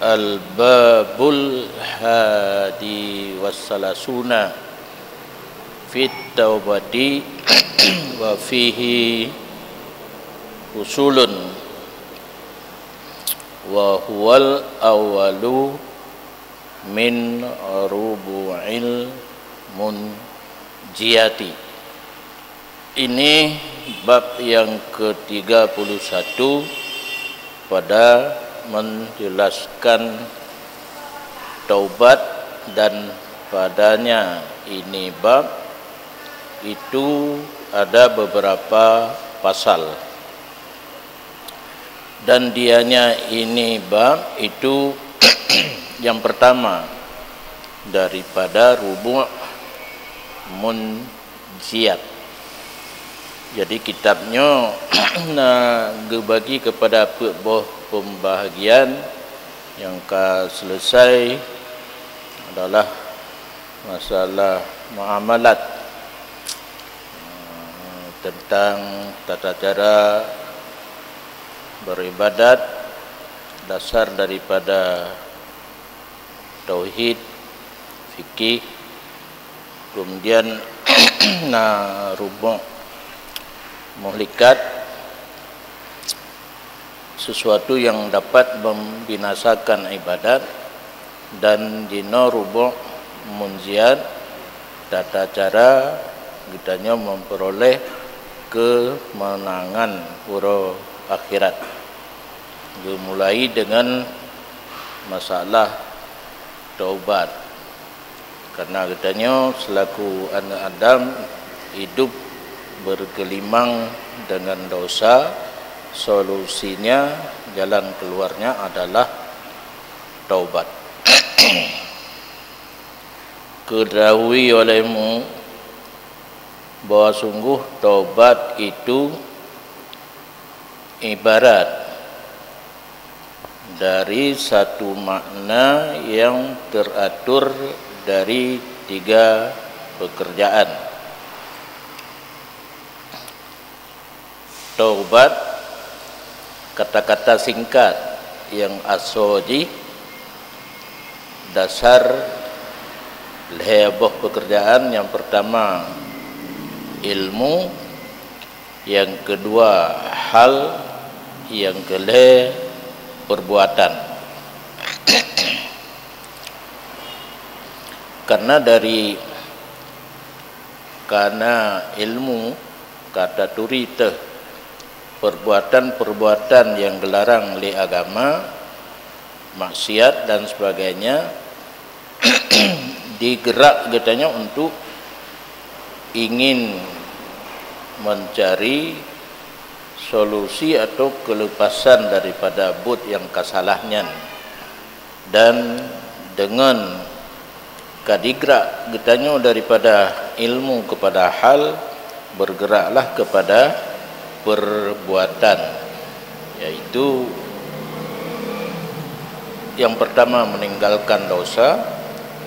Al-babul hadi wassalasuna fit taubati wa fihi usulun wa huwal awalu min rubu'il munjiyati. Ini bab yang ke-31 pada menjelaskan taubat, dan padanya ini bab itu ada beberapa pasal, dan dianya ini bab itu yang pertama daripada rubu' munjiyat. Jadi kitabnya dibagi kepada pembahagian. Yang selesai adalah masalah muamalat, tentang tata cara beribadat, dasar daripada tauhid, fikih, kemudian rubu' muhlikat, sesuatu yang dapat membinasakan ibadat, dan dino rubu' munjiyat, tata cara kitanya memperoleh kemenangan pura akhirat. Dimulai dengan masalah taubat, karena katanya selaku anak Adam hidup bergelimang dengan dosa, solusinya, jalan keluarnya adalah taubat. Ketahui olehmu bahwa sungguh taubat itu ibarat dari satu makna yang teratur dari 3 pekerjaan. Taubat, kata-kata singkat yang asoji, dasar lebuh pekerjaan. Yang pertama ilmu, yang kedua hal, yang ketiga perbuatan. Karena ilmu kata turite perbuatan-perbuatan yang dilarang oleh agama, maksiat dan sebagainya, digerak katanya untuk ingin mencari solusi atau kelepasan daripada but yang kesalahannya, dan dengan kadigrak katanya daripada ilmu kepada hal, bergeraklah kepada perbuatan, yaitu yang pertama meninggalkan dosa,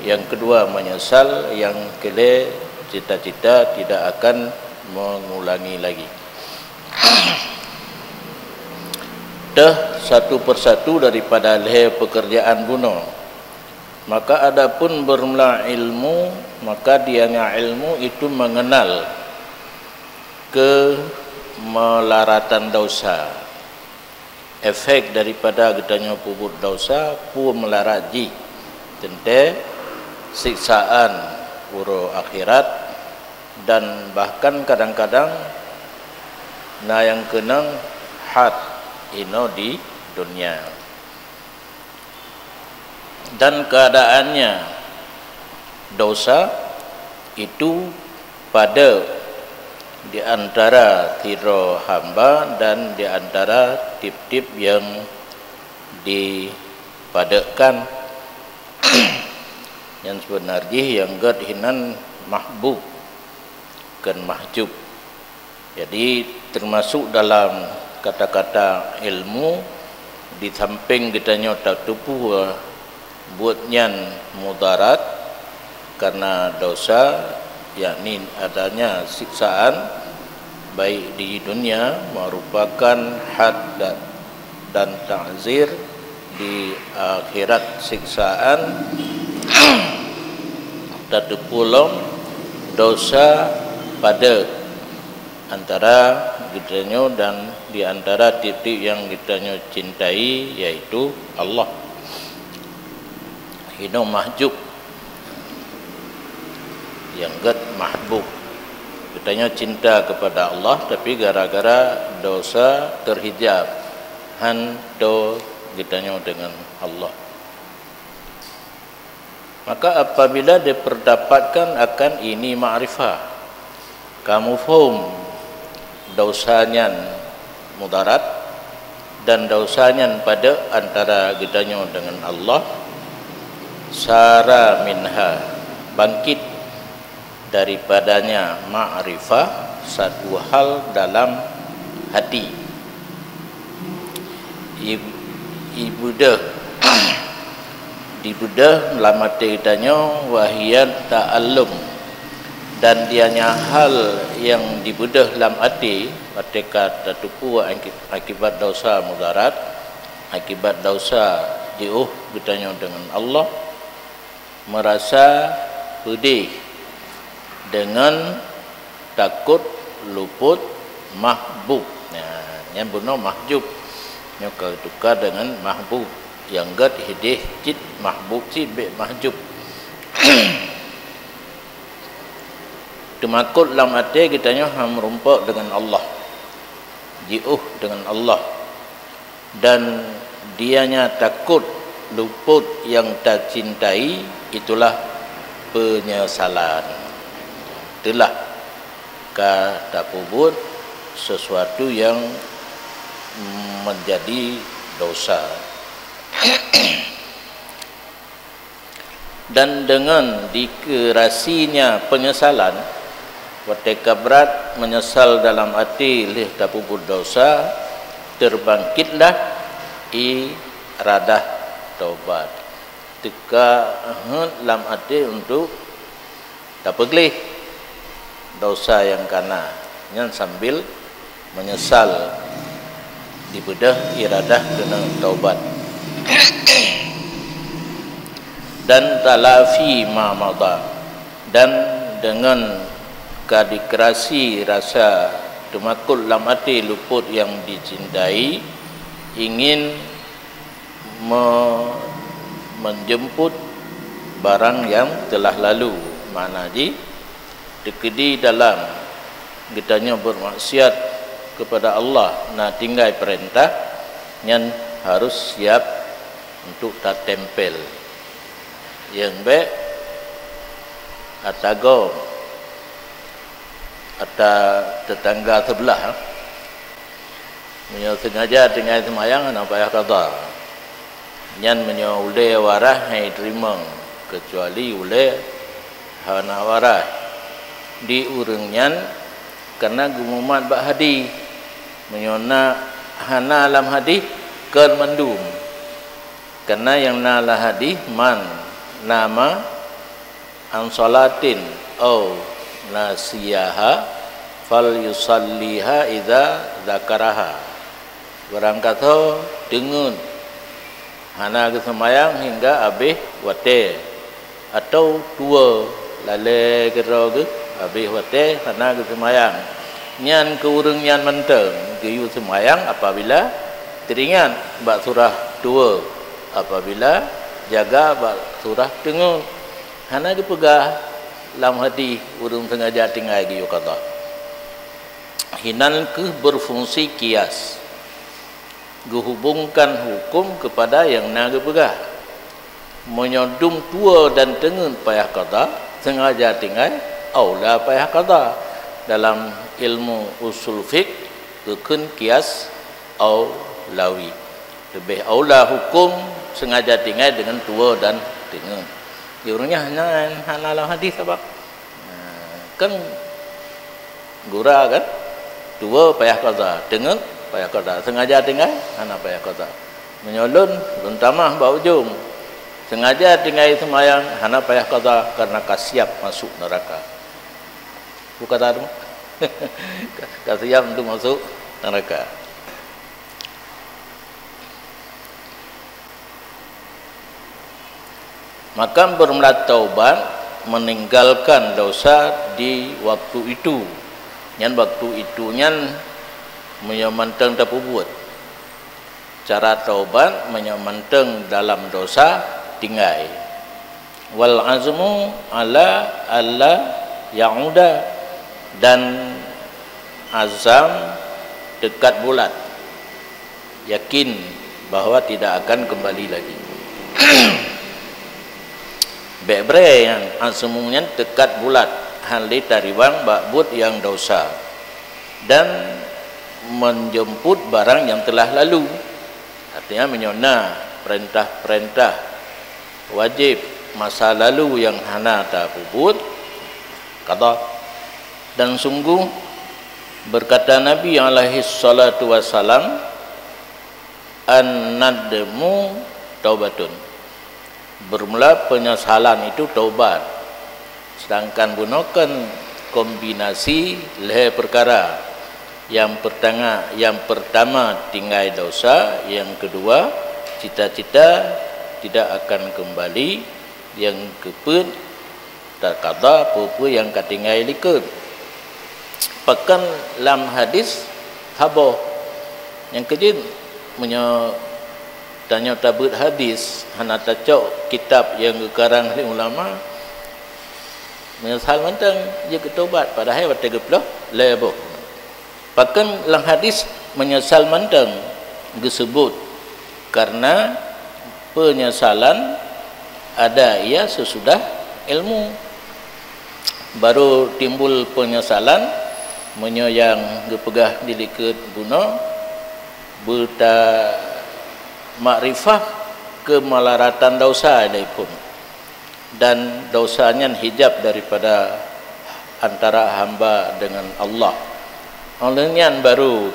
yang kedua menyesal, yang ketiga cita-cita tidak akan mengulangi lagi. Dah satu persatu daripada leher pekerjaan bunuh. Maka adapun bermula ilmu, maka dianya ilmu itu mengenal kemelaratan dosa, efek daripada gedanya puput dosa pun melaraji tentang siksaan pura akhirat, dan bahkan kadang-kadang yang kenang had ino di dunia. Dan keadaannya dosa itu pada di antara tiro hamba dan di antara tip-tip yang dipadakkan yang sebenarnya yang gad hinan mahbub kan mahjub. Jadi termasuk dalam kata-kata ilmu, di samping kitanya tak tupu buatnya mudarat karena dosa, yakni adanya siksaan baik di dunia merupakan had dan ta'zir di akhirat siksaan terpulung dosa pada antara kitanya dan di antara titik yang kitanya cintai yaitu Allah. Hina mahjub yang gad mahbub. Kitanya cinta kepada Allah tapi gara-gara dosa terhijab hantu kitanya dengan Allah. Maka apabila diperdapatkan akan ini ma'rifah, kamu faham dosanya mudarat dan dosanya pada antara kitanya dengan Allah, sara minha, bangkit daripadanya ma'rifah satu hal dalam hati. Ibudah dibudah melamati kitanya wahiyat ta'allum, dan dianya hal yang dibudah dalam hati ketika tertupu akibat dosa mudarat, akibat dosa jauh kitanya dengan Allah, merasa pedih dengan takut luput mahbub. Nah, yang benar mahjub yang tukar dengan mahbub yang gad hidih cit mahbub si be mahjub. Temakut dalam hati kitanya merumpak dengan Allah, jauh dengan Allah, dan dianya takut luput yang tak cintai, itulah penyesalan. Itulah kata kubur sesuatu yang menjadi dosa. Dan dengan dikerasinya penyesalan, ketika berat menyesal dalam hati lih tapubur dosa, terbangkitlah iradah taubat. Tika dalam hati untuk tapeglih dosa yang kana, yang sambil menyesal dibedah iradah dengan taubat. Dan talafi ma madha, dan dengan kadikrasi rasa temakul dalam hati luput yang dicintai, ingin menjemput barang yang telah lalu. Mana ji dekedi dalam kitanya bermaksiat kepada Allah, nah tinggal perintah yang harus siap untuk tak tempel. Yang baik atago atau tetangga sebelah sengaja tinggal semayang nak payah kata nyan menyaule warah hai terima, kecuali ule hana warah di urang nyan karena gumumat bak hadi menyona hana alam hadi kan mandum, karena yang nala hadi man nama ansolatin au nasiyaha fal yusalliha idza zakaraha. Barang kata dengan hana ke semayang hingga habis wate, atau dua lale kira ke habis wate hana ke semayang nyan ke urang nyan menteng ke yu semayang apabila teringat bak surah dua, apabila jaga bak surah tengah hana ke pegah lam hati urang sengaja tinggal ke yu kata hinan ke berfungsi kias, menghubungkan hukum kepada yang naga pegah, menyodung tua dan tengen payah kata sengaja tinggal aula payah kata. Dalam ilmu usul fiqh rukun kias aulawi, lebih aula hukum sengaja tinggal dengan tua dan tengen. Diurangnya hanya dalam hadis apa kan gura kan tua payah kata, tengen payah kata, sengaja tinggal anak payah kata, menyolun luntamah bau ujung, sengaja tinggal semayang hana payah kata karena kasiap masuk neraka. Bukan tahu kasiap untuk masuk neraka. maka bermula taubat meninggalkan dosa di waktu itu. Nyan waktu itu nyan menyamanteng tak buat. Cara taubat menyamanteng dalam dosa tinggai. Wal azmu ala alla ya'uda, dan azam dekat bulat, yakin bahwa tidak akan kembali lagi. Bebre yang azmunya dekat bulat, hali tariwang bakbut yang dosa, dan menjemput barang yang telah lalu. Artinya menyona perintah-perintah wajib masa lalu yang hana tak puput kata. Dan sungguh berkata Nabi alaihi salatu wasalam, an-nadmu taubatun, bermula penyesalan itu taubat. Sedangkan gunakan kombinasi leh perkara, yang pertama tinggal dosa, yang kedua cita-cita tidak akan kembali, yang keput tak kata apa yang katinggal likut. Bahkan dalam hadis habo yang kejin tanya tabut hadis hana tacok kitab yang gekarang oleh ulama menyesal mantang dia ketobat padahal wata geploh lebo. Bahkan dalam hadis menyesal mantang disebut karena penyesalan ada ia sesudah ilmu, baru timbul penyesalan menyayang gepegah diliket buno berta makrifah kemelaratan dosa pun, dan dosanya hijab daripada antara hamba dengan Allah. Olehnya baru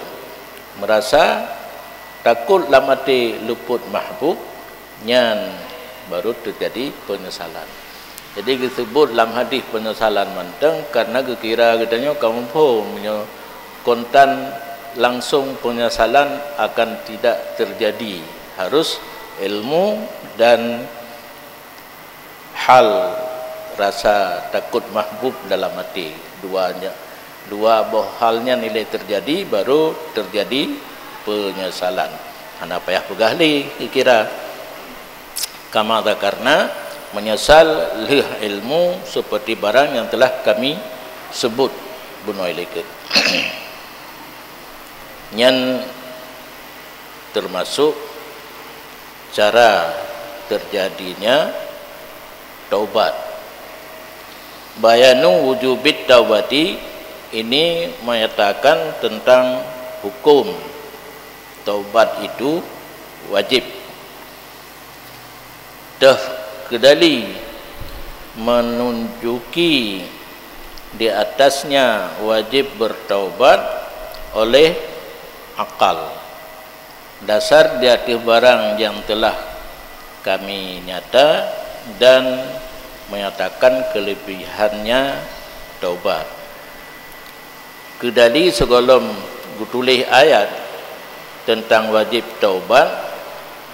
merasa takut lamati luput mahbub, nyan baru terjadi penyesalan. Jadi disebut dalam hadis penyesalan manteng karena kekira katanya kamu pun punya kontan langsung penyesalan akan tidak terjadi. Harus ilmu dan hal rasa takut mahbub dalam hati, dua halnya nilai terjadi baru terjadi penyesalan. Hana payah pegahli kira kama karena menyesal lih ilmu seperti barang yang telah kami sebut bunoi leket. Nyan termasuk cara terjadinya taubat. Bayanu wujubit taubati ini menyatakan tentang hukum taubat itu wajib. Dah kedali menunjuki di atasnya wajib bertaubat oleh akal. Dasar di atas barang yang telah kami nyata dan menyatakan kelebihannya taubat. Kedali sebelum tulis ayat tentang wajib taubat,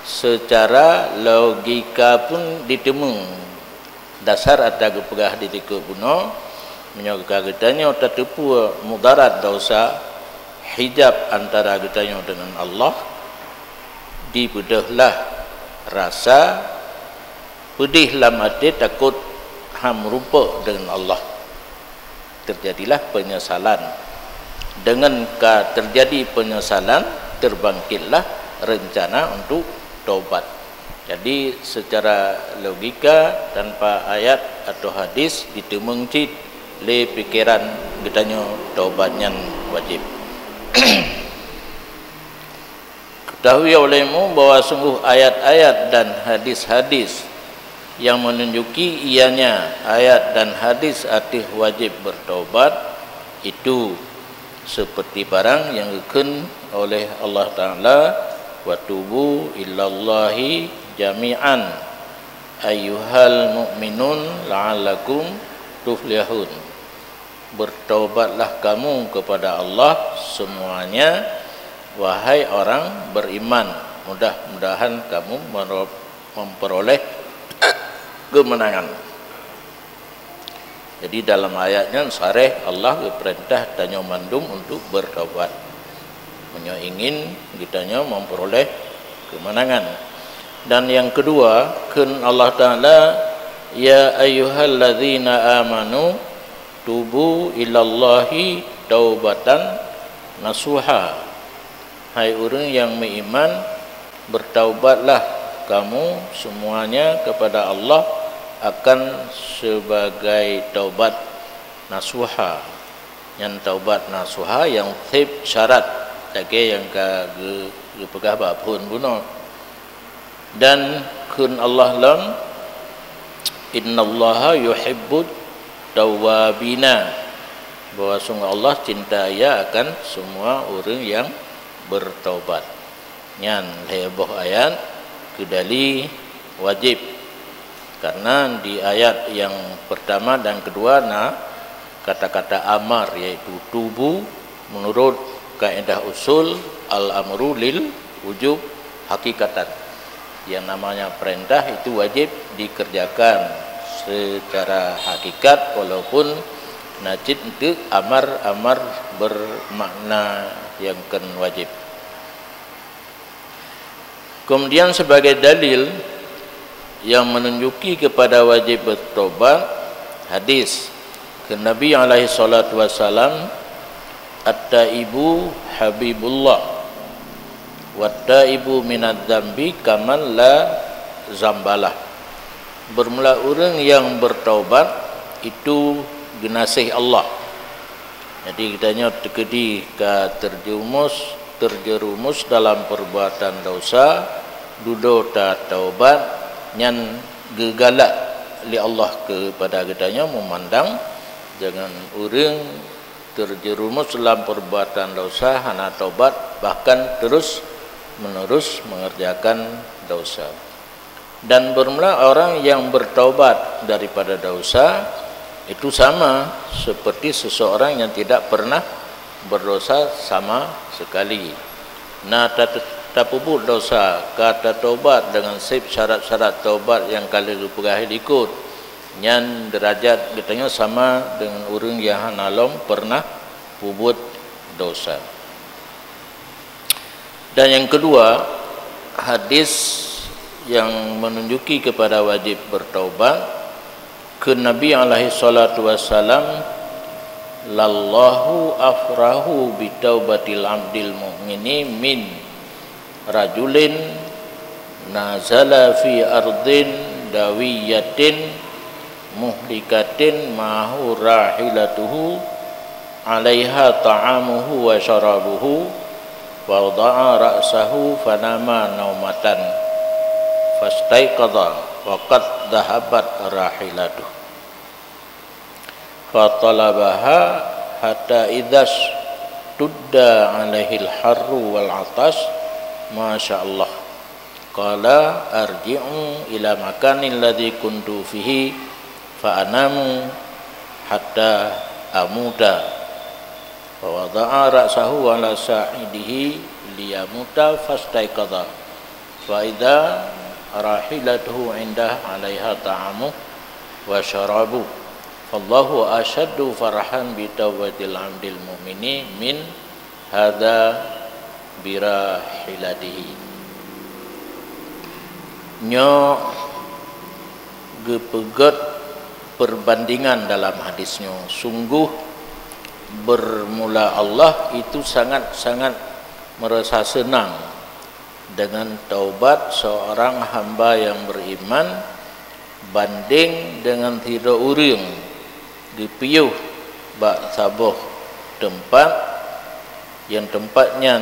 secara logika pun ditemu dasar atau kepegah di tiga buno menyokong katanya tertipu mudarat dosa, hijab antara katanya dengan Allah, dibedahlah rasa pedih dalam hati takut ham rupa dengan Allah, terjadilah penyesalan. Dengan terjadi penyesalan terbangkitlah rencana untuk taubat. Jadi secara logika tanpa ayat atau hadis ditemung cit le pikiran katanya taubatnya wajib. Ketahui olehmu bahwa sungguh ayat-ayat dan hadis-hadis yang menunjuki ianya ayat dan hadis arti wajib bertaubat itu seperti barang yang dikun oleh Allah Ta'ala, wa tubu illallahi jami'an ayyuhal mu'minun la'allakum tuflihun. Bertaubatlah kamu kepada Allah semuanya, wahai orang beriman, mudah-mudahan kamu memperoleh kemenangan. Jadi dalam ayatnya sareh Allah perintah tanya mandum untuk bertaubat. Menyo ingin kitanya memperoleh kemenangan. Dan yang kedua, kun Allah Ta'ala ya ayyuhalladzina amanu tubu ilallahi taubatan nasuha. Hai orang yang beriman, bertaubatlah kamu semuanya kepada Allah akan sebagai taubat nasuha. Yang taubat nasuha yang tip syarat take yang ka pegah bapun buno. Dan kun Allah lam innallaha yuhibbut tawwabina, bahwa sungguh Allah cinta ia akan semua orang yang bertaubat. Nyan heboh ayat kedali wajib, karena di ayat yang pertama dan kedua kata-kata amar yaitu tubu menurut kaidah usul al-amru lil wujub hakikatan. Yang namanya perintah itu wajib dikerjakan secara hakikat, walaupun najid itu amar bermakna yang kan wajib. Kemudian sebagai dalil yang menunjuki kepada wajib bertobat, hadis ke Nabi alaihi salatu wasalam, at-taibu habibullah wat-taibu minadz dzambi kaman la zambalah. Bermula orang yang bertaubat itu genasih Allah. Jadi kitanya tekedi ka terjerumus dalam perbuatan dosa, dudo ta taubat, nyan gegalak li Allah kepada kitanya memandang jangan orang terjerumus dalam perbuatan dosa hana taubat, bahkan terus menerus mengerjakan dosa. Dan bermula orang yang bertaubat daripada dosa itu sama seperti seseorang yang tidak pernah berdosa sama sekali. Nah, tapubut dosa kata taubat dengan syarat-syarat taubat yang kali lupahi ikut, nyan derajat kitanya sama dengan orang yang hanalom pernah pubut dosa. Dan yang kedua, hadis yang menunjuki kepada wajib bertaubat ke Nabi alaihi salatu wassalam, lallahu afrahu bitaubatil abdil mu'mini min rajulin nazala fi ardin dawiyatin muhlikatin mahu rahilatuhu alaiha ta'amuhu wa syarabuhu wada'a ra'sahu fanama naumatan fastaiqadha wa qad dhahabat rahilatuhu fatalabaha hatta idzas tudda alaihil harru wal atas masyaallah qala arji'u ila makanil ladzi kuntu fihi fa anamu hatta amuda wa wada'a ra'sahu ala sa'idihi liyamuta fastaiqadha fa idza rahilatuhu indah 'alaiha ta'amu wa syarabu fallahu asyaddu farahan bi taubatil 'abdil mu'mini min hadza birahilatihi. Nyo gepegot perbandingan dalam hadisnya, sungguh bermula Allah itu sangat-sangat merasa senang dengan taubat seorang hamba yang beriman banding dengan tidak orang dipiyuh bak sabuh tempat yang tempatnya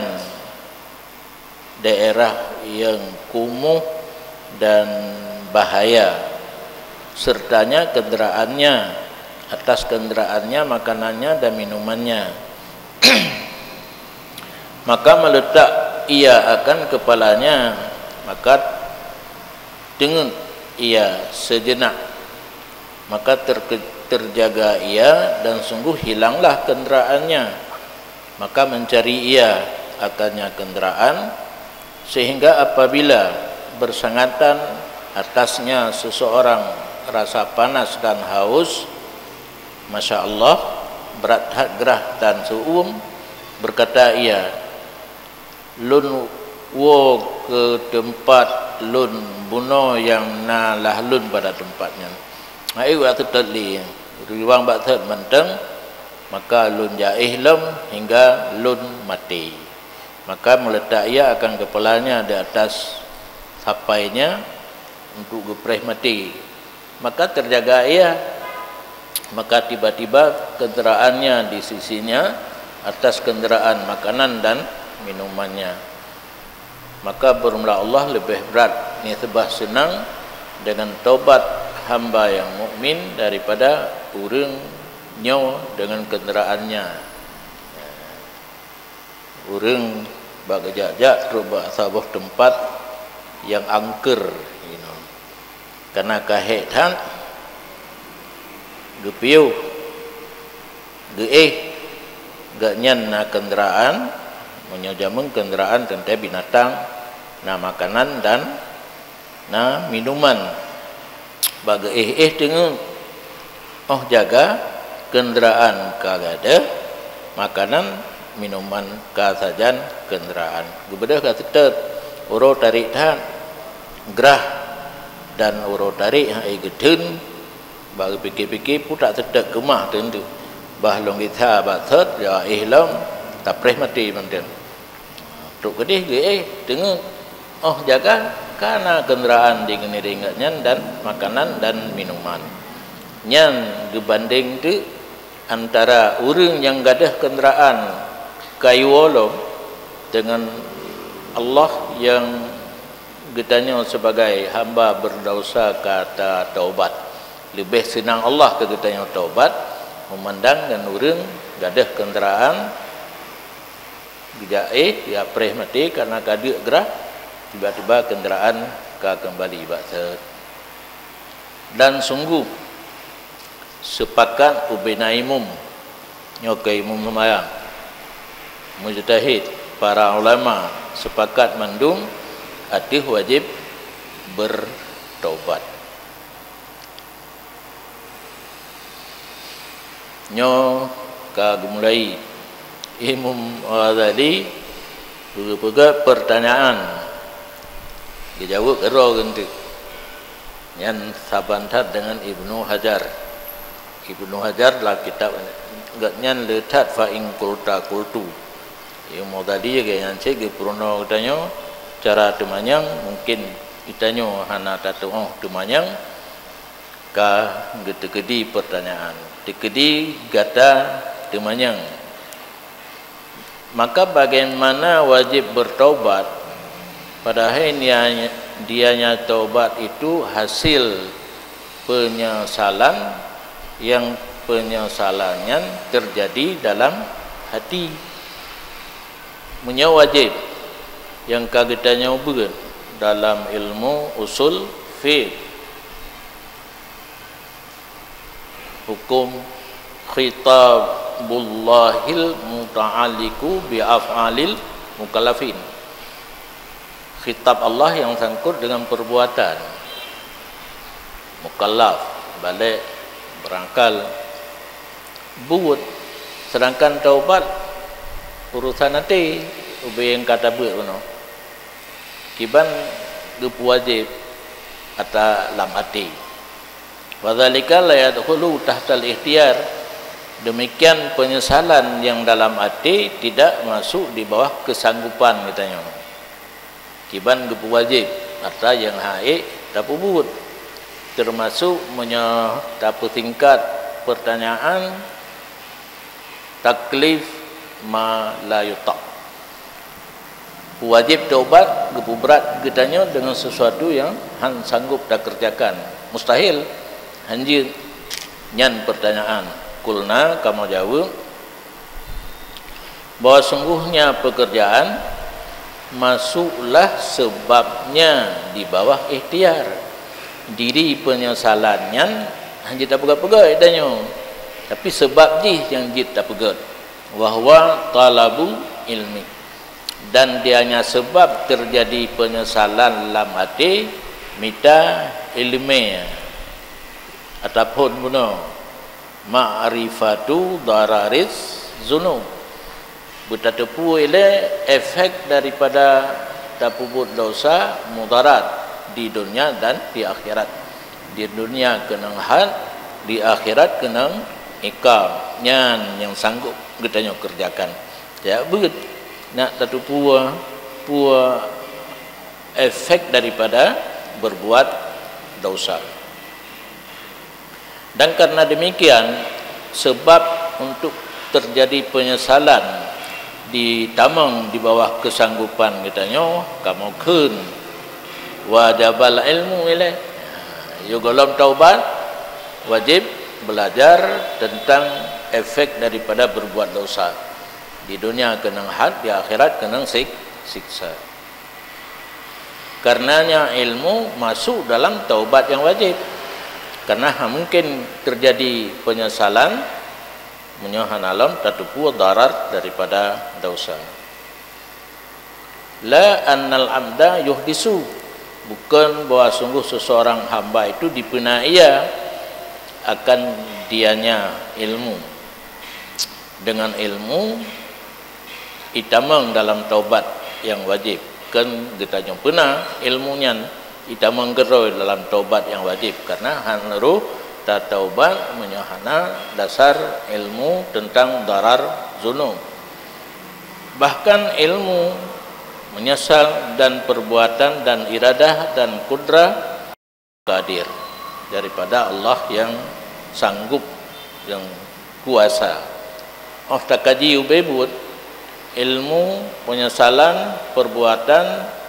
daerah yang kumuh dan bahaya, sertanya kendaraannya, atas kendaraannya, makanannya dan minumannya. Maka meletak ia akan kepalanya, maka dengan ia sejenak, maka terjaga ia dan sungguh hilanglah kendaraannya. Maka mencari ia akannya kendaraan, sehingga apabila bersangatan atasnya seseorang rasa panas dan haus, Masya Allah, berat hat gerah dan suum, berkata ia, lun wo ke tempat lun bunuh yang na lah lun pada tempatnya. Hai waktu tadi riwang bakthad menteng, maka lun jaih lem hingga lun mati. Maka meletak ia akan kepalanya di atas sapainya untuk gepreh mati. Maka terjaga ia. Maka tiba-tiba kenderaannya di sisinya atas kenderaan makanan dan minumannya. Maka bermula Allah lebih berat ni sebab senang dengan taubat hamba yang mukmin daripada urangnya dengan kenderaannya. Urang bagajak terus sabuh tempat yang angker, karena kahetan gepiu ganyan na kenderaan menyajameng kenderaan tentai binatang na makanan dan na minuman baga dengan jaga kenderaan kagada makanan minuman kasajan kenderaan gubeda kasetet uro tarik tan gerah dan uro tarik hai gedun baga pikir-pikir pun tak sedek gemah tentu bah long kita bathet ya ihlam tak preh mati menten tuk kedih ge dengan jaga karena kenderaan di ringatnya dan makanan dan minuman nyan dibanding tu antara urang yang gadah kenderaan kayu wolong dengan Allah yang getanya sebagai hamba berdosa kata taubat lebih senang Allah ke getanya taubat memandang dan urang gadah kenderaan dia preh mati karena kadek gerah tiba-tiba kenderaan kembali baksa. Dan sungguh sepakat ubenaimum nyokai imum semayang mujtahid para ulama sepakat mandung atih wajib bertaubat. Nyo kagumulai Imam Ghazali juga pertanyaan dijawab kero ganti yang sabantat dengan Ibnu Hajar. Ibnu Hajar lah kitab gatnya letat fa in qulta qultu. Imam Ghazali ge yang cek purno katanya cara temanyang mungkin kitanya hana kata temanyang ka getekedi pertanyaan. Tekedi gata temanyang. Maka bagaimana wajib bertaubat padahal dianya taubat itu hasil penyesalan yang penyesalannya terjadi dalam hati wajib yang kagetanya bukan dalam ilmu usul fiqh hukum khitabullahil muta'alliqu bi af'alil mukallafin. Khitab Allah yang sangkut dengan perbuatan mukallaf balik berangkal buat, sedangkan taubat urusan nanti ubi yang kata buat no kiban gepu wajib atau lam hati wadzalika la yadkhulu tahtal ikhtiyar. Demikian penyesalan yang dalam hati tidak masuk di bawah kesanggupan katanya. Kiban gepu wajib atau yang haid tapi buat termasuk menyapu tingkat pertanyaan taklif ma la yuta. Wajib taubat gepu berat katanya dengan sesuatu yang han sanggup dah kerjakan. Mustahil hanjir nyan pertanyaan kulna kamu jawab bahwa sungguhnya pekerjaan masuklah sebabnya di bawah ikhtiar diri penyesalannya hanya tak pegat-pegat tanya tapi sebab dia yang dia tak pegat wahwa talabu ilmi dan dianya sebab terjadi penyesalan dalam hati minta ilmu ataupun bunuh ma'rifatu dararis zunub bertatapu ile efek daripada tapubut dosa mudarat di dunia dan di akhirat. Di dunia kenang had, di akhirat kenang ikam nyan yang sanggup kita kerjakan. Ya begitu nak tatapu pua efek daripada berbuat dosa. Dan karena demikian sebab untuk terjadi penyesalan di tamang di bawah kesanggupan katanya kamu kun wajibal ilmu ile yugolam taubat wajib belajar tentang efek daripada berbuat dosa. Di dunia kenang had, di akhirat kenang siksa. Karenanya ilmu masuk dalam taubat yang wajib. Karena mungkin terjadi penyesalan menyohan alam tatupu darar daripada dosa. La annal amda yuhdisu, bukan bahwa sungguh seseorang hamba itu dipenaya akan dianya ilmu. Dengan ilmu itamang dalam taubat yang wajib. Kan kita pernah ilmunya itamang geroi dalam taubat yang wajib. Karena hanru ta taubat menyohana dasar ilmu tentang darar zunub. Bahkan ilmu menyesal dan perbuatan dan iradah dan kudrah qadir daripada Allah yang sanggup, yang kuasa. Takaji ubebut ilmu penyesalan perbuatan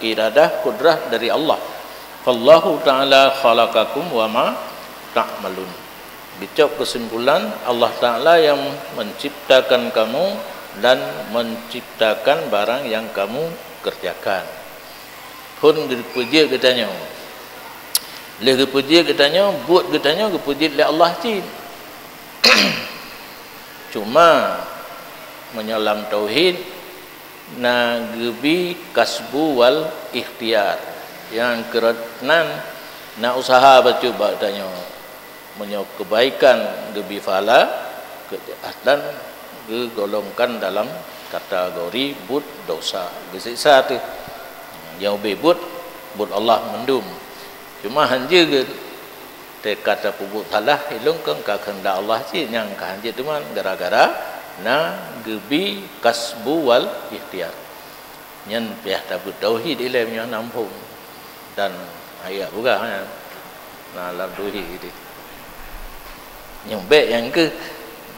iradah kudrah dari Allah. Fallahu ta'ala khalaqakum wa ma ta'malun. Bicok kesimpulan Allah Ta'ala yang menciptakan kamu dan menciptakan barang yang kamu kerjakan. Pun dipuji katanya. Leh dipuji katanya, buat katanya dipuji oleh Allah cik. Cuma menyalam tauhid na gebi kasbu wal ikhtiar yang kerenan na usaha bercuba tanya menyok kebaikan gebi fala dan digolongkan dalam kategori but dosa gesiksa tu yang bebut but Allah mendum cuma hanja ke te kata pubut salah ilung kan ka kehendak Allah si yang ka hanja tu man gara-gara na gebi kasbu wal ikhtiar nyen piah tabut tauhid ilmu yang nampung dan ayat juga na dalam tauhid itu nyembek yang ke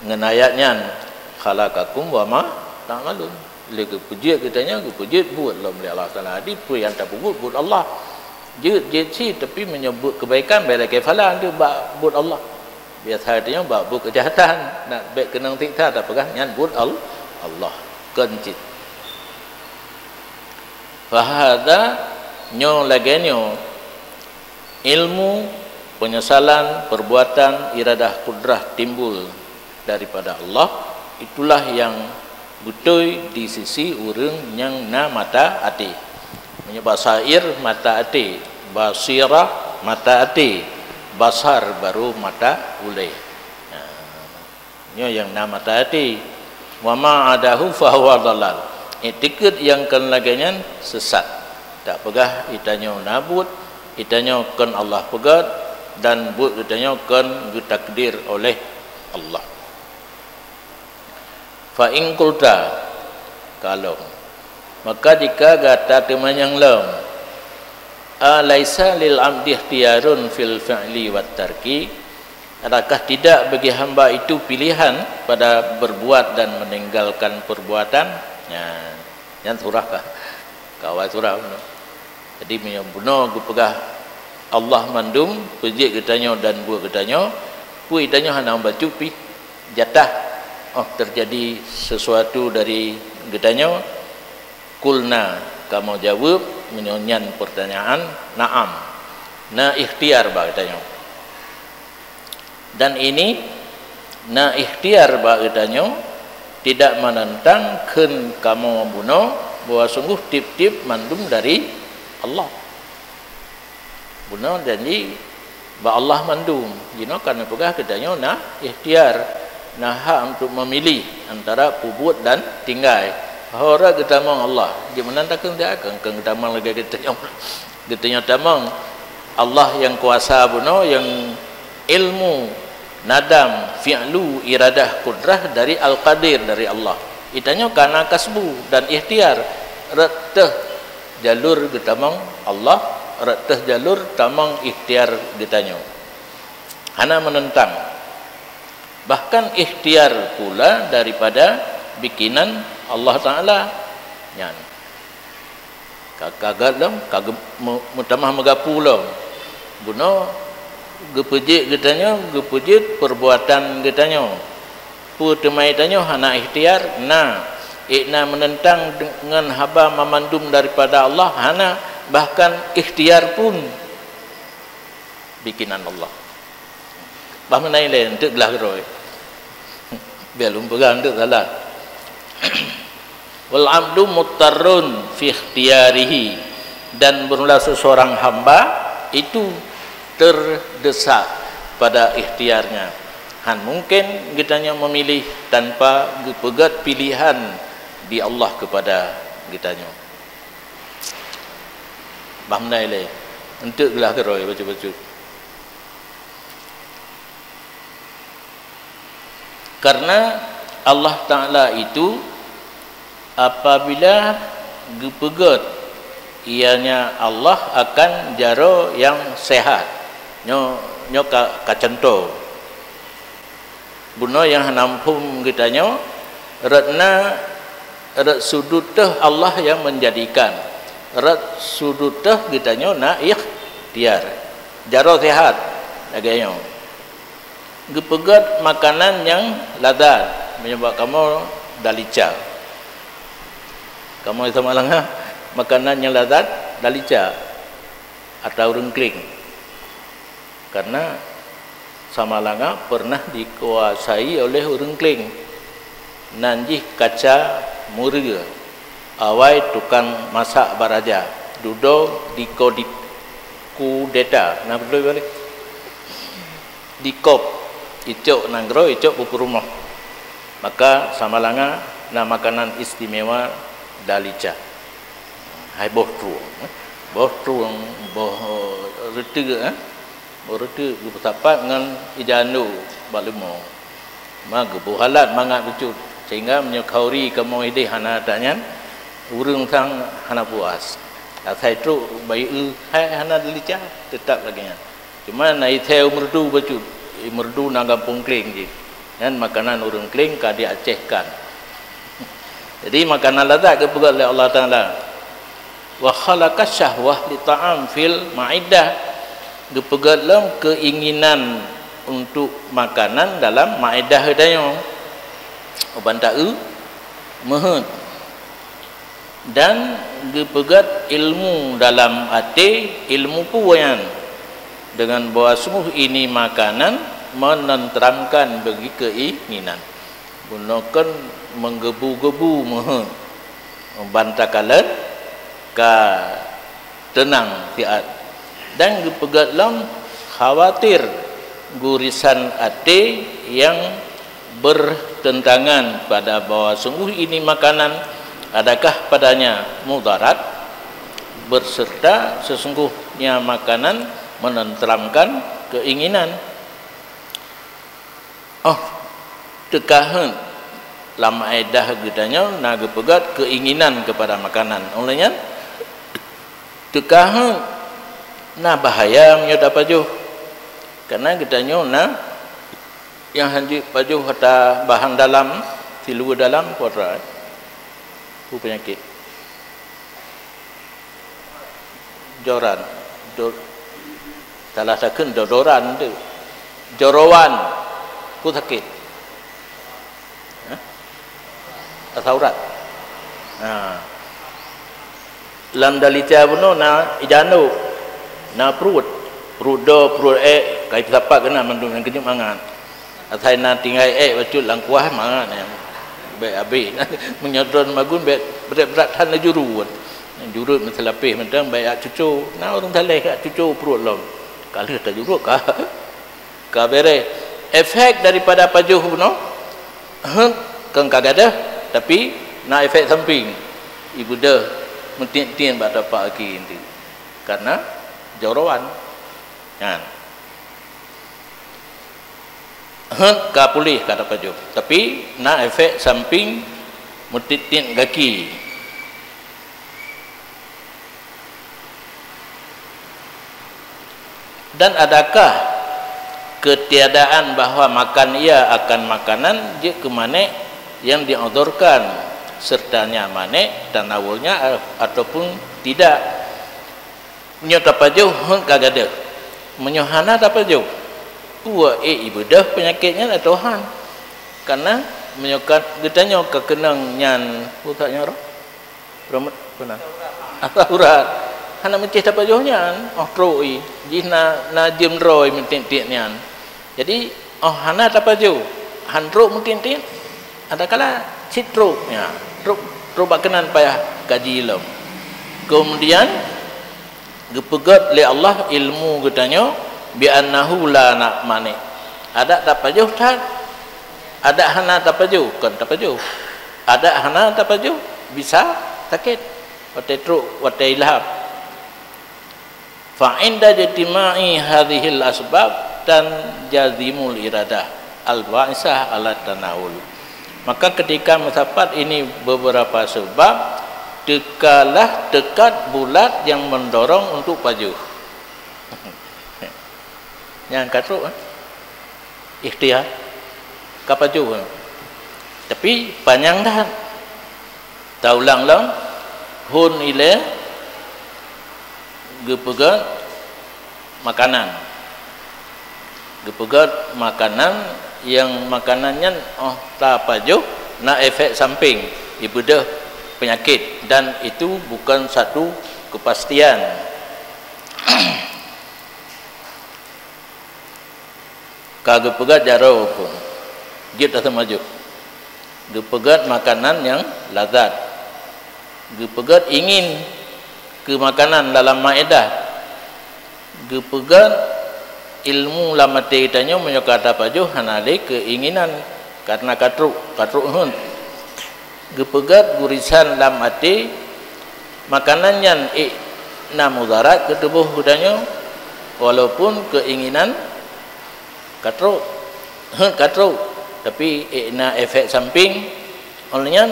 ngenayatnya khalaqakum wa ma ta'malun lagi puji katanya ke puji buat Allah Taala di pu yang tak buat Allah je si tapi menyebut kebaikan bila kefalan tu buat Allah biasa dia buat kejahatan nak baik kenang tikta tak pegah nyan buat Allah kencit fahada nyo lagenyo ilmu penyesalan perbuatan iradah kudrah timbul daripada Allah itulah yang betul di sisi urang yang na mata ati menyebasair mata ati basirah mata ati basar baru mata ulai. Ini yang nama tadi. Wa ma adahu fa huwa dhalal. Itikad yang kan laginya sesat. Tak pegah itanya nabut, itanya kan Allah pegat dan but itanya kan ditakdir oleh Allah. Fa in qulta kalau maka jika kata teman yang lem alaisa lil abdi ikhtiyarun fil fi'li wat tarki, adakah tidak bagi hamba itu pilihan pada berbuat dan meninggalkan perbuatan? Yang surah kah kawai surah jadi menyempurna gu pegah Allah mandum puji katanya dan buat katanya pu itanya hana baca pi jatah terjadi sesuatu dari katanya kulna kamu jawab menyonyan pertanyaan na'am na ikhtiar katanya dan ini na ikhtiar katanya tidak menentang ken kamu membunuh bahwa sungguh tip-tip mandum dari Allah bunuh jadi ba Allah mandum karena pegah kedanya nah ikhtiar nah hak untuk memilih antara pubut dan tinggai hora getamang Allah di mana takkan dia akan getamang lagi getanya tamang Allah yang kuasa buno yang ilmu nadam fi'lu iradah kudrah dari al-qadir dari Allah itanya karena kasbu dan ikhtiar ratah jalur getamang Allah ratah jalur tamang ikhtiar getanya hana menentang bahkan ikhtiar pula daripada bikinan Allah Ta'ala yan kagalam mutamah magapulam buno gepejit getanya gepejit perbuatan getanya putemai tanya hana ikhtiar ikna menentang dengan haba memandum daripada Allah hana bahkan ikhtiar pun bikinan Allah bah menai lain untuk gelah geroi biar lumpegang untuk salah wal abdu muttarrun fi ikhtiarihi dan bermula seseorang hamba itu terdesak pada ikhtiarnya han mungkin kitanya memilih tanpa pegat pilihan di Allah kepada kitanya bah menai lain untuk gelah geroi baca-baca karena Allah Ta'ala itu apabila gepegat ianya Allah akan jaro yang sehat nyo kacento buno yang nampum kitanya ratna rat sudut teh Allah yang menjadikan rat sudut teh kitanya na ikhtiar jaro sehat agaknya gepegat makanan yang ladat menyebab kamu dalica kamu sama langah makanan yang ladat dalica atau rengkling karena sama langah pernah dikuasai oleh rengkling nanjih kaca murga awai tukang masak baraja dudo di kudeta nah betul balik di kop icok nanggro icok buku rumah maka sama langa na makanan istimewa dalica hai boh truang boh rete boh rete bersapat dengan ijanu balemo mag buhalat mangat lucu sehingga menyekauri kamu ide hana tanya urang sang hana puas asai tru bai hai hana dalica tetap lagi cuma nai theo merdu bacu merdu na kampung kling je dan makanan urang kling ka diacehkan jadi makanan lazat kepegat oleh Allah Taala wa khalaqas syahwah li ta'am fil maidah kepegat dalam keinginan untuk makanan dalam maidah dayong oban ta'u mehet dan kepegat ilmu dalam hati ilmu puyan dengan bahawa sungguh ini makanan menenteramkan bagi keinginan gunakan menggebu-gebu membantakalan ka tenang tiat dan gepegatlam khawatir gurisan ate yang bertentangan pada bahawa sungguh ini makanan adakah padanya mudarat berserta sesungguhnya makanan menenteramkan keinginan tekahan lama edah gedanya naga pegat keinginan kepada makanan olehnya tekahan nah bahaya menyodap pajuh karena gedanya nah yang hanji pajuh kata bahan dalam silu dalam kuadrat penyakit joran salah sakit dodoran tu jorowan ku sakit asaurat lam dalica puno na ijanu na perut kai sapak kena mandung yang kenyum mangan asai na tinggai bacut langkuah mangan be abi menyodron magun be berat han jurut jurut menselapih mentang baik cucu na orang taleh kat cucu perut lom kalau tak juruk ka bere efek daripada pajuh no kan kagada tapi na efek samping ibu dah mentin-tin bak dapat lagi nanti karena jorowan kan ka pulih kata pajuh tapi na efek samping mentin kaki. Dan adakah ketiadaan bahawa makan ia akan makanan je ke mana yang diodorkan sertanya mana tanawulnya ataupun tidak nyo tapajuh kagada menyohana tapajuh ua ibadah penyakitnya lah Tuhan karena menyokat getanya kekenang nyan putaknya roh rahmat benar urat hana mencih tapajuhnya troi jina najem roy mentintiknya jadi hana tapajuh hanro mentintik ada kala citro ya tro bakanan payah kaji ilmu kemudian gepegat oleh Allah ilmu getanya bi annahu la nak mane ada tapajuh tak ada hana tapajuh kan tapajuh ada hana tapajuh bisa sakit wate tro wate ilham fa inda jatima'i hadhil asbab dan jazimul iradah al-ba'isah ala tanawul maka ketika mendapat ini beberapa sebab dekalah dekat bulat yang mendorong untuk pajuh yang katruk ikhtiar ka pajuh tapi panjang dah taulang-lang hun ile gepegat makanan yang makanannya tak pajuh nak efek samping ibadah penyakit dan itu bukan satu kepastian kagak pegat jaro pun dia tak maju gepegat makanan yang lazat gepegat ingin ke makanan dalam maedah gepegat ilmu lamate kitanya menyokata pajuh hanale keinginan karena katruk hun gepegat gurisan dalam hati makanan yang na mudarat ke tubuh kitanya walaupun keinginan katruk tapi na efek samping olehnya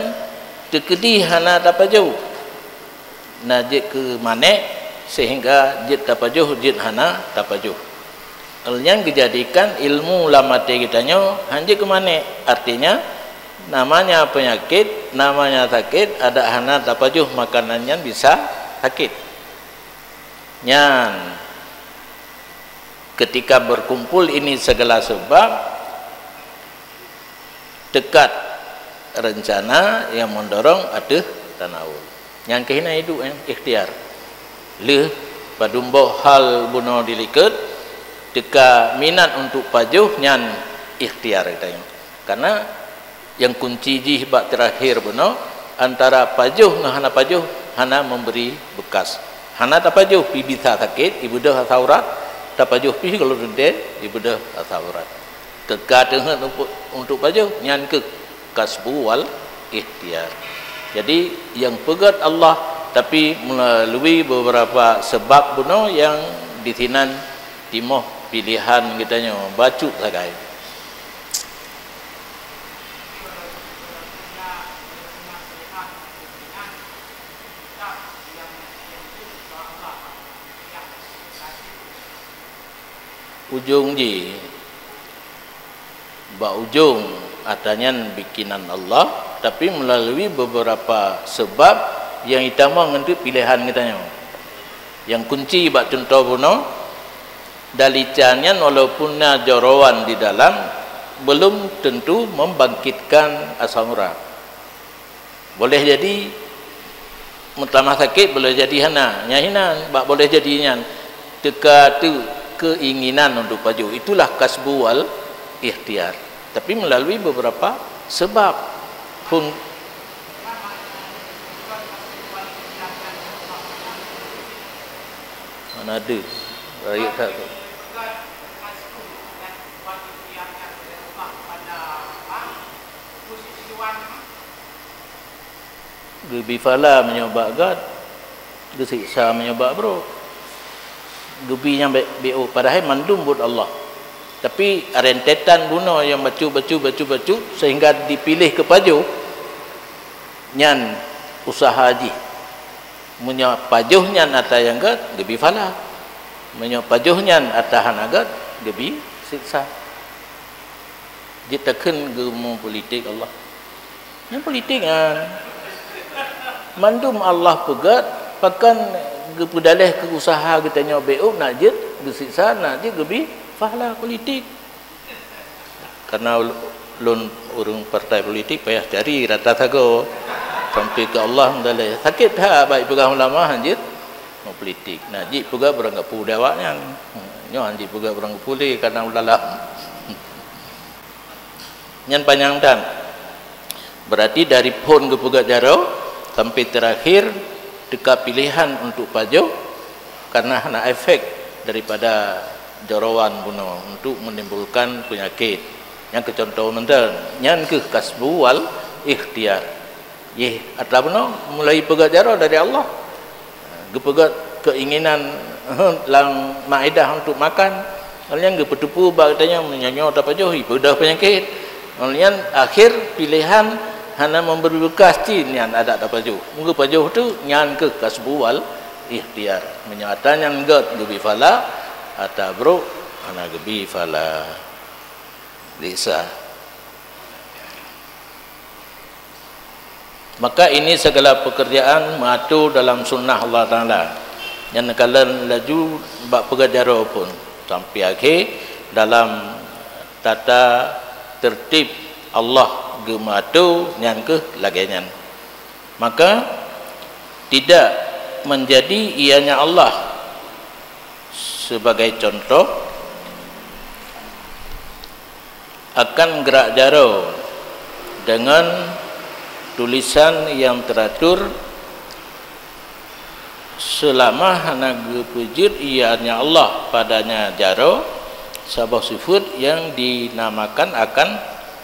tekedi hana tapajuh najik ke mana sehingga jid tapajuh jid hana tapajuh yang dijadikan ilmu lamate kitanya hanjik ke mana artinya namanya penyakit namanya sakit ada hana tapajuh makanannya bisa sakit nyan ketika berkumpul ini segala sebab dekat rencana yang mendorong ada tanawul yang kehina hidup ikhtiar le padumbo hal buno diliket deka minat untuk pajuh nyan ikhtiar katanya karena yang kunci jihbak terakhir buno antara pajuh ngahana pajuh hana memberi bekas hana tapajuh pi bisa sakit ibu dah saurat tapajuh pi kalau dende ibu dah saurat keka dengan untuk pajuh nyan ke kasbu wal ikhtiar. Jadi yang pegat Allah tapi melalui beberapa sebab buno yang ditinan timoh pilihan kitanya bacut sagai. Ujung ji ba ujung adanya bikinan Allah tapi melalui beberapa sebab yang utama untuk pilihan kitanya yang kunci bak contoh buno dalicannya walaupun jorowan di dalam belum tentu membangkitkan asam urat boleh jadi mutlama sakit boleh jadi hana nyahinan bak boleh jadinya teka tu keinginan untuk pajuh itulah kasbu wal ikhtiar tapi melalui beberapa sebab pun mana ada rakyat tak Gebifala menyebab God, gesiksa menyebab bro. Gebinya BO padahal mandum buat Allah. Tapi rentetan guna yang bacu sehingga dipilih ke pajuh nyan usaha haji. Munyo pajuh nyan atas yang God gebifala. Munyo pajuh nyan atas hanagat gebi siksa. Jitakan gemu politik Allah. Yang politik kan mandum Allah pegat pakan gepudaleh ke usaha kita nyobeuk nak je gesiksa nak je gebi fahla politik karena lun urung partai politik payah cari rata tago sampai ke Allah mendaleh sakit ha baik pegang ulama hanjit mau politik nak je pega berang gapu dawaknya nyo hanjit pega berang pulih karena ulala nyan panjang dan berarti dari pon ke pega jaro sampai terakhir dekat pilihan untuk pajuh karena hanya efek daripada jarawan bunuh untuk menimbulkan penyakit yang kecontoh menten yang ke kasbu wal ikhtiar ye atau bunuh mulai pegat jara dari Allah gepegat keinginan lang maidah untuk makan kalian ge petupu katanya menyonyo tak pajuh ibu dah penyakit kalian akhir pilihan hana memberi bekas yang ada pajuh. Mungkin pajuh tu nyan ke kasbual ikhtiar. Menyatakan yang god gebi fala atau bro hana gebi fala bisa. Maka ini segala pekerjaan matu dalam sunnah Allah Taala. Yang kalian laju bak pegajaro pun sampai akhir dalam tata tertib Allah gematu nyan ke lagian maka tidak menjadi ianya Allah sebagai contoh akan gerak jaro dengan tulisan yang teratur selama hana gepujud ianya Allah padanya jaro sabah sifat yang dinamakan akan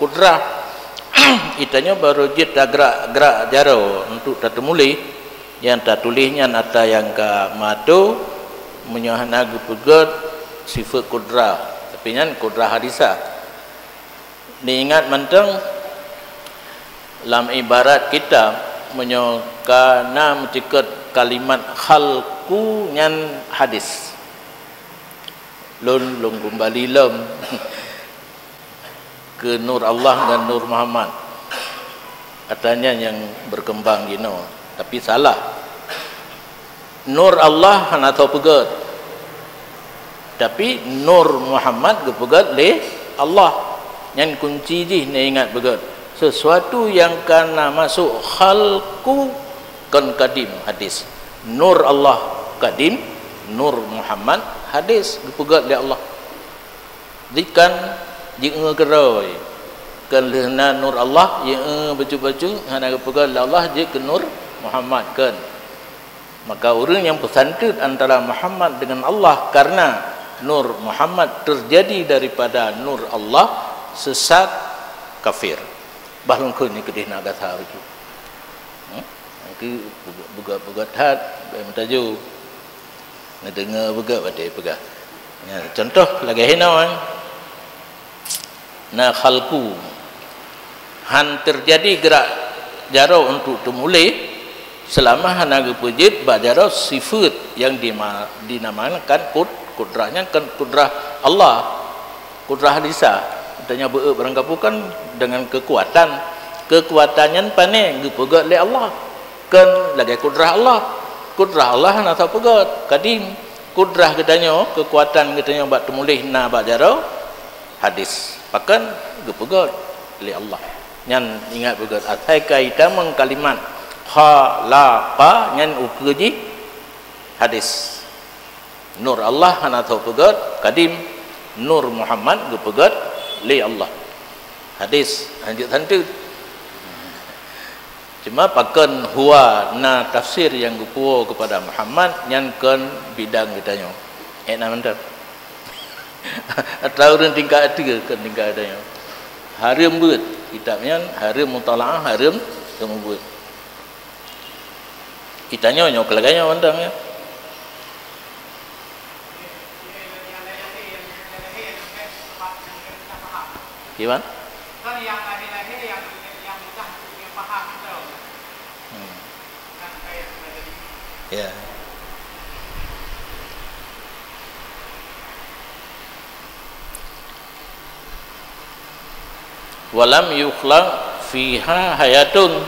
kudrah itanya baru jid gerak jaro untuk tatemuli yang tak tulisnya nata yang ka matu menyohana gepegat sifat kudrah tapi nyan kudrah hadisah diingat menteng dalam ibarat kita menyokana mencekat kalimat khalku nyan hadis lun kembali lem ke Nur Allah dan Nur Muhammad katanya yang berkembang gino tapi salah Nur Allah hana tahu pegat tapi Nur Muhammad gepegat le Allah yang kunci je ni ingat pegat sesuatu yang kana masuk khalqu kan kadim hadis Nur Allah kadim Nur Muhammad hadis gepegat le Allah dikan jika keroi kan lehna nur Allah yang baju-baju hana kepegal Allah je ke nur Muhammad kan maka orang yang pesantren antara Muhammad dengan Allah karena nur Muhammad terjadi daripada nur Allah sesat kafir bahkan ni kedih nak kata begitu buga hat mentaju ngedengar buga badai pegah ya contoh lagi henau na khalqu han terjadi gerak jaro untuk temulih selama hana gepujit bajaro sifat yang dinamakan kudrahnya kan kudrah Allah kudrah hadisah tanya beranggapukan dengan kekuatannya pane gepegat le Allah kan lagi kudrah Allah hana tahu pegat kadim kudrah katanya kekuatan katanya bak temulih na bajaro hadis pakan gepegat li Allah nyan ingat pegat atai kaitan mengkalimat khalaqa nyan ukeji hadis nur Allah hana tahu pegat kadim nur Muhammad gepegat li Allah hadis lanjut santu cuma pakan huwa na tafsir yang gupuo kepada Muhammad nyan kan bidang kitanya enak mantap atau orang tingkat 3 ke tingkat adanya haram buat kitabnya haram mutalaah haram kemubuat kitanya nyo kelaganya mandang ya gimana kan yang lahir yang mudah yang paham itu kan kayak tadi ya walam yukhlaq fiha hayatun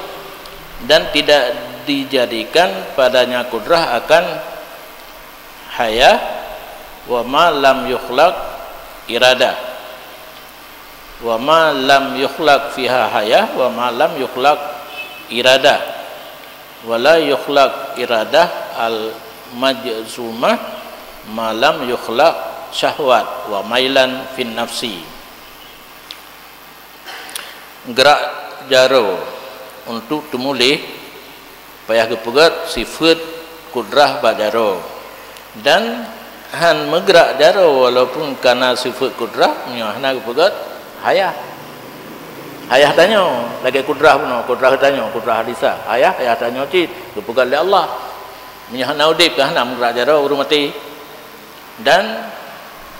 dan tidak dijadikan padanya kudrah akan hayah wa ma lam yukhlaq iradah wa ma lam yukhlaq fiha hayah wa ma lam yukhlaq iradah wa la yukhlaq iradah al majzumah ma lam yukhlaq syahwat wa mailan fin nafsi gerak jaro untuk temulih payah kepegat sifat kudrah bajaro dan han megrak jaro walaupun karena sifat kudrah nyahna kepegat hayah tanya lagi kudrah pun kudrah tanya kudrah hadisa hayah tanya cit kepegat oleh Allah nyahna udip kan nak megrak jaro urung mati dan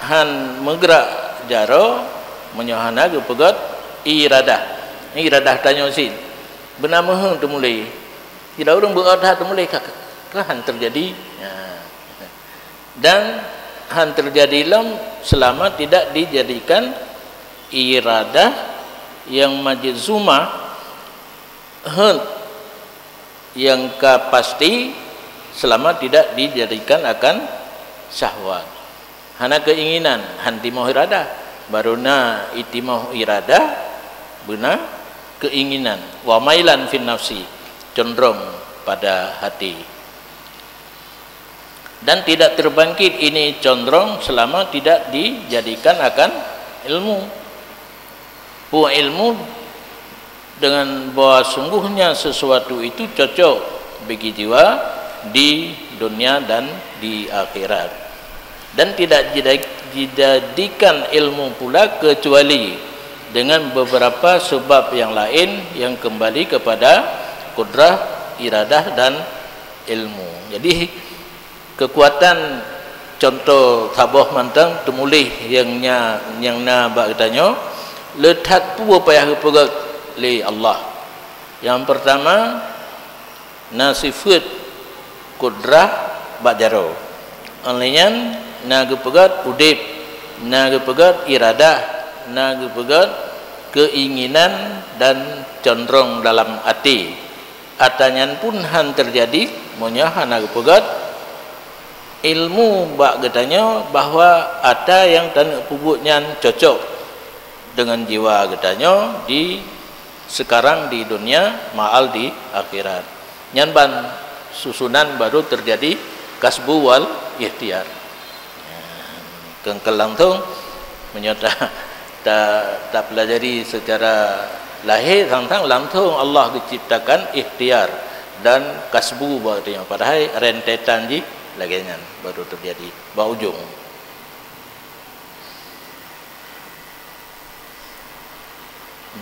han megrak jaro menyahana kepegat iradah tanya sin benar mahang tu mulai tidak orang beradah tu mulai kan terjadi dan han terjadi lam selama tidak dijadikan iradah yang majzumah yang pasti selama tidak dijadikan akan syahwat hana keinginan hantimah iradah baruna itimah iradah benar keinginan wa mailan fin nafsi cenderung pada hati dan tidak terbangkit ini cenderung selama tidak dijadikan akan ilmu ilmu dengan bahwa sungguhnya sesuatu itu cocok bagi jiwa di dunia dan di akhirat dan tidak dijadikan ilmu pula kecuali dengan beberapa sebab yang lain yang kembali kepada kudrah, iradah dan ilmu. Jadi kekuatan contoh tabah mantang temulih yang na bak katanya letat pu payah pegat li Allah. Yang pertama nasifat kudrah bak jaro. Anlian na pegat udip, na pegat iradah, na pegat keinginan dan cenderung dalam hati atanyan pun han terjadi monya hana pegat ilmu bak katanya bahwa ada yang dan pubuknya cocok dengan jiwa katanya di sekarang di dunia maal di akhirat nyan ban susunan baru terjadi kasbu wal ikhtiar kengkelang tu menyata tak pelajari secara lahir tentang langsung Allah diciptakan ikhtiar dan kasbu berarti padahal rentetan ji laginya baru terjadi bau ujung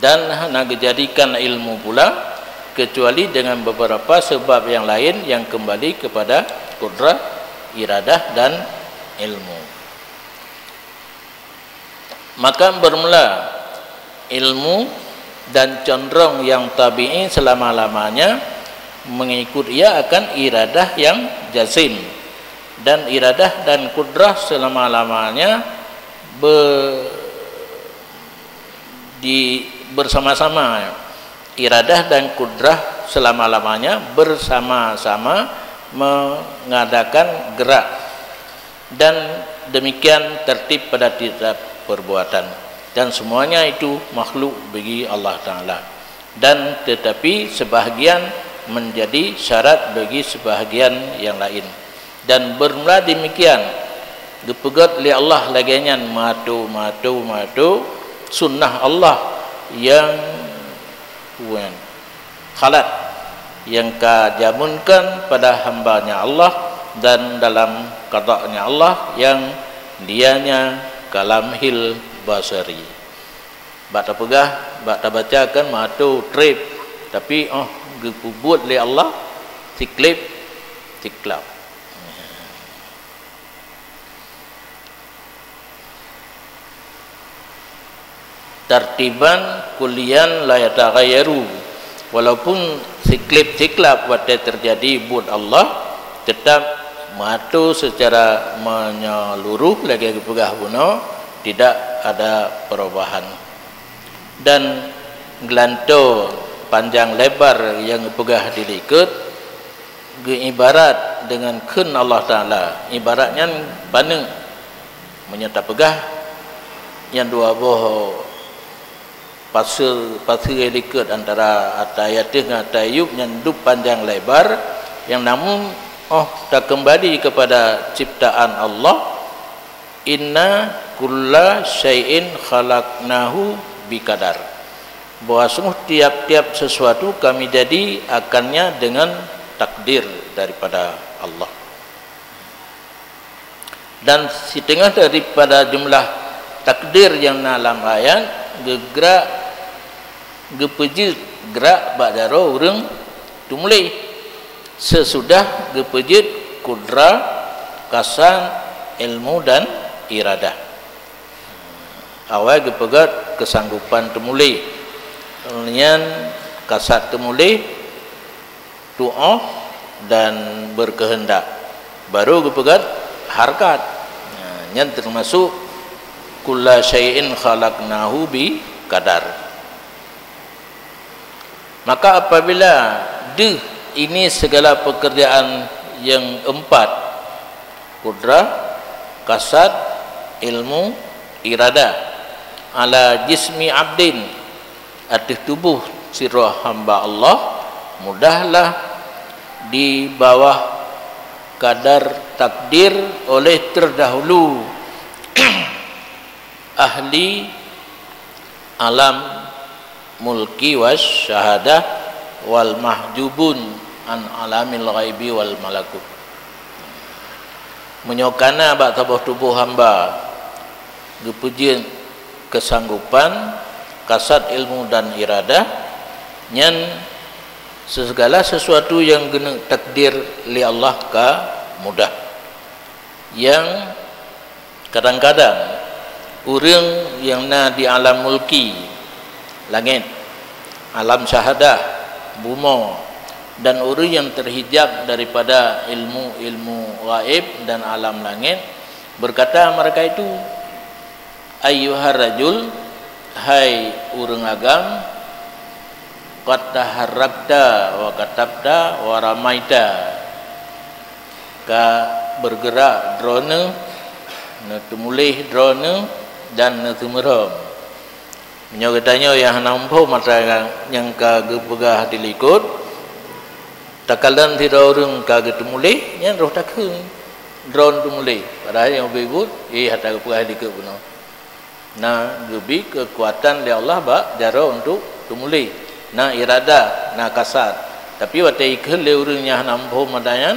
dan nak dijadikan ilmu pula kecuali dengan beberapa sebab yang lain yang kembali kepada kudrah, iradah dan ilmu. Maka bermula ilmu dan cenderung yang tabi'i selama-lamanya mengikut ia akan iradah yang jazim dan iradah dan kudrah selama-lamanya bersama-sama iradah dan kudrah selama-lamanya bersama-sama mengadakan gerak dan demikian tertib pada tiap perbuatan dan semuanya itu makhluk bagi Allah Ta'ala dan tetapi sebahagian menjadi syarat bagi sebahagian yang lain dan bermula demikian dipegat oleh Allah laginya matu sunnah Allah yang khalat yang kajamunkan pada hambanya Allah dan dalam qada'nya Allah yang dianya kalamhil basari. Bak tak pegah, bak tak baca kan matu trip, tapi gepubut oleh Allah tiklip tiklap. Tartiban kulian la yataghayyaru, walaupun tiklip-tiklap waktu terjadi buat Allah tetap matu secara menyeluruh lagi pegah guna, tidak ada perubahan. Dan gelanto panjang lebar yang pegah dilikut ibarat dengan kun Allah Ta'ala, ibaratnya paneng menyata pegah yang dua boh pasir yang likut antara atayat dengan atayub yang dup panjang lebar, yang namun tak kembali kepada ciptaan Allah. Inna kulla syai'in khalaqnahu biqadar, bahwa sungguh tiap-tiap sesuatu kami jadi akannya dengan takdir daripada Allah. Dan setengah daripada jumlah takdir yang dalam ayat gerak gepejit gerak badaro urang tumulai sesudah gepejit kudra kasan ilmu dan iradah. Awal gepegat kesanggupan temulai, kemudian kasat temulai doa dan berkehendak, baru gepegat harkat. Yang termasuk kulla syai'in khalaqnahu bi qadar. Maka apabila ini segala pekerjaan yang empat, kudrah, kasat, ilmu, iradah, ala jismi abdin, atas tubuh sirah hamba Allah, mudahlah di bawah kadar takdir oleh terdahulu ahli alam mulki was syahadah wal mahjubun an alamil ghaibi wal malakut. Menyokana bak tubuh hamba gepujian kesanggupan, kasat ilmu dan iradah, nyan segala sesuatu yang gena takdir li Allah ka mudah. Yang kadang-kadang orang yang di alam mulki, langit, alam syahadah, bumi, dan orang yang terhijab daripada ilmu-ilmu gaib dan alam langit, berkata mereka itu, ayyuhar rajul, hai urang agam, qad taharrakta wa katabta wa ramaita, ka bergerak drone na tumulih drone dan na tumerom. Menyokatanya yang nampu mata yang ka gepegah dilikut takalan tidak orang ka getumulih yang roh takun drone tumulih padahal yang bebut hatta gepegah dilikut benar. Na gebi kekuatan dari Allah bak jara untuk tumuli, na irada, na kasat. Tapi waktu ikhlas le urangnya nampu madayan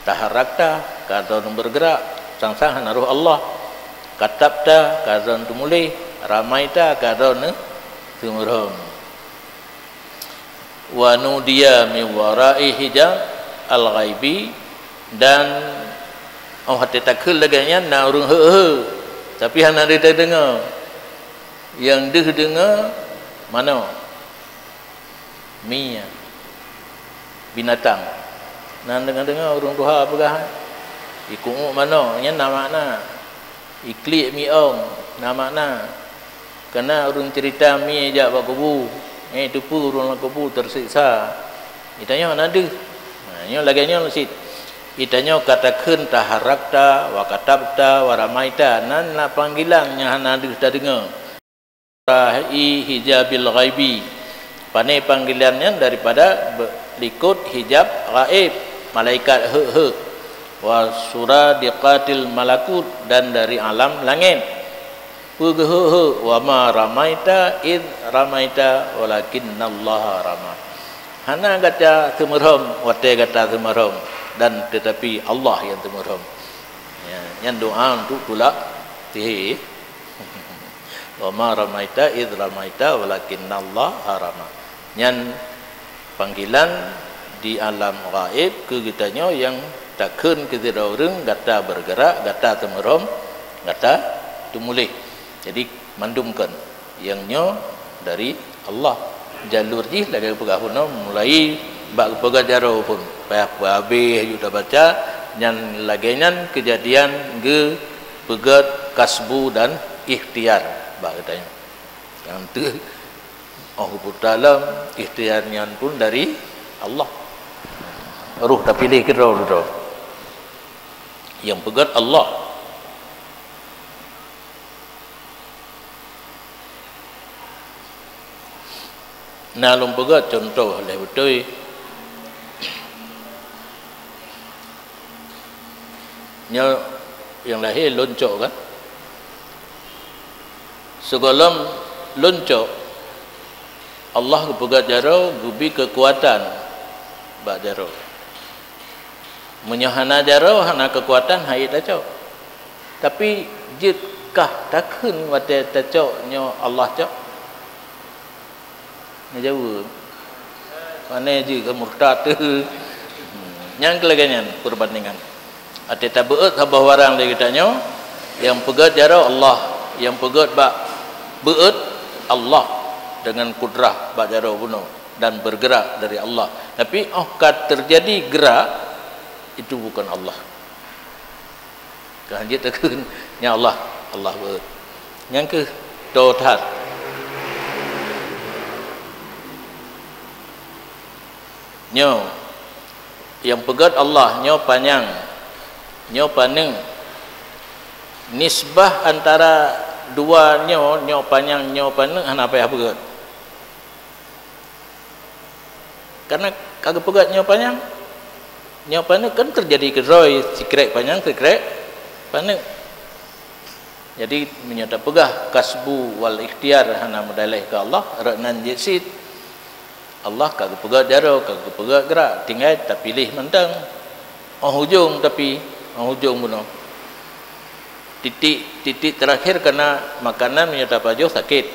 taharakta kadon bergerak sang-sang naruh Allah, katabta kadon tumuli, ramaita kadon tumurhum. Wa nudiya min wara'i hijab al-ghaibi, dan hati takul laganya na urang he tapi hana dia dengar. Yang dia dengar mana? Mia binatang. Nan dengar urang Tuhan pegah. Ikut mana? Nya nama makna. Iklik mi ong nama makna. Karena urang cerita mi ajak bak kubu. Tu pun urang kubu tersiksa. Itanya mana dia? Nya laganya sit. Itanya katakan taharakta wa katabta wa ramaita, nan na panggilan yang hana dah dengar rahi hijabil ghaibi, pane panggilannya daripada likut hijab gaib malaikat he wa suradiqatil malakut, dan dari alam langit he wa ma ramaita id ramaita walakinnallaha rama. Hana kata temerhom wate kata temerhom, dan tetapi Allah yang temerhom. Ya, yang doa untuk tolak Ti wa ma ramaita id ramaita walakinnallaha harama. Nyan panggilan di alam gaib ke kitanya yang takun ke tidak orang gata bergerak, gata temerom, gata tumulih. Jadi mandumkan yang nyo dari Allah. Jalur ji lagi pegah pun mulai bak pegah jaro pun payah habis juga baca nyan lagi nyan kejadian ge pegat kasbu dan ikhtiar bak katanya. Yang tu pun dalam ikhtiarnya pun dari Allah. Ruh dah pilih ke roh tu. Yang pegat Allah. Nah, lom pegat contoh lah betul. Yang lahir loncok kan. Sebelum loncok Allah pegat jaro gubi kekuatan bak jaro. Menyahana jaro hana kekuatan hai tacok. Tapi jitkah takun wate tacok nyo Allah cok. Ni jauh. Mana je ke murtad tu. Yang keleganyan perbandingan. Ate tabeut habah warang dia katanya yang pegat jaro Allah, yang pegat bak beut Allah dengan kudrah bak jaro bunuh dan bergerak dari Allah. Tapi kad terjadi gerak itu bukan Allah. Kan dia tekun nya Allah beut. Yang ke total nyo yang pegat Allah nyo panjang nyo paneng nisbah antara dua nyo panjang nyo paneng hana payah pegat karena kagak pegat nyo panjang kan terjadi keroi sikrek panjang sikrek paneng. Jadi menyata pegah kasbu wal ikhtiar hana medalih ke Allah raknan jisid Allah kagak pegat jaro, kagak pegat gerak, tinggal tak pilih mentang. Hujung tapi hujung bunuh. Titik terakhir kena makanan menyata pajuh sakit.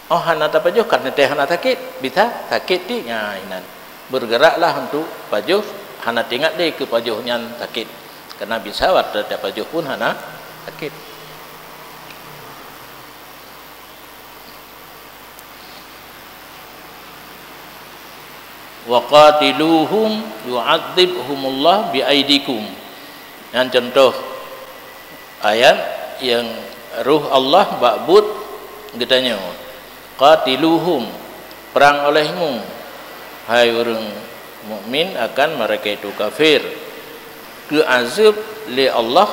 Hana tak pajuh karena teh hana sakit, bisa sakit di inan. Bergeraklah untuk pajuh, hana tinggal deh ke pajuhnya sakit. Karena bisa waktu tak pajuh pun hana sakit. Wa qatiluhum yu'adzibhumullah biaidikum. Yang contoh ayat yang ruh Allah ba'bud katanya qatiluhum perang olehmu hai orang mukmin akan mereka itu kafir. Diazab li Allah,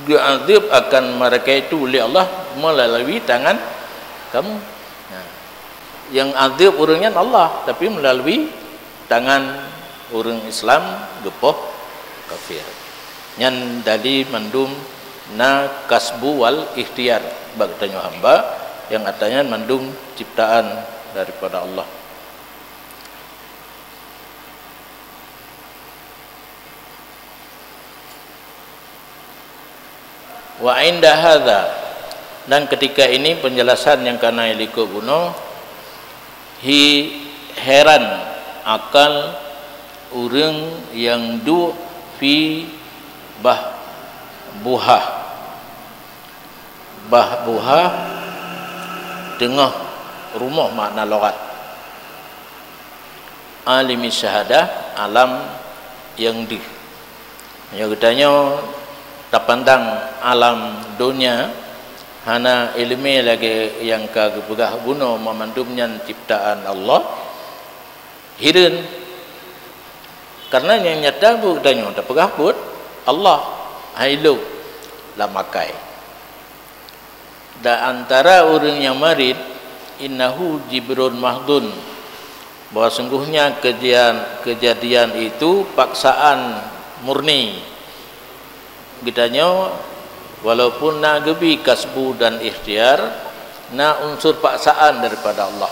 diazab akan mereka itu li Allah melalui tangan kamu. Yang azab orangnya Allah tapi melalui tangan orang Islam gepoh kafir. Nyan dari mandum na kasbu wal ikhtiar bagi tanya hamba yang artinya mandum ciptaan daripada Allah. Wa inda hadza, dan ketika ini penjelasan yang kana iliko buno heran akal orang yang du fi buhah tengah rumah makna logat alimi syahadah alam yang di yang katanya tak pandang alam dunia hana ilmi lagi yang kagak pegah bunuh memandumnya ciptaan Allah hirin karena yang nyata budanya tak pegah pun Allah hailu lah makai dan antara orang yang marid innahu jibrun mahdun bahwa sungguhnya kejadian itu paksaan murni gitanya walaupun na gebi kasbu dan ikhtiar na unsur paksaan daripada Allah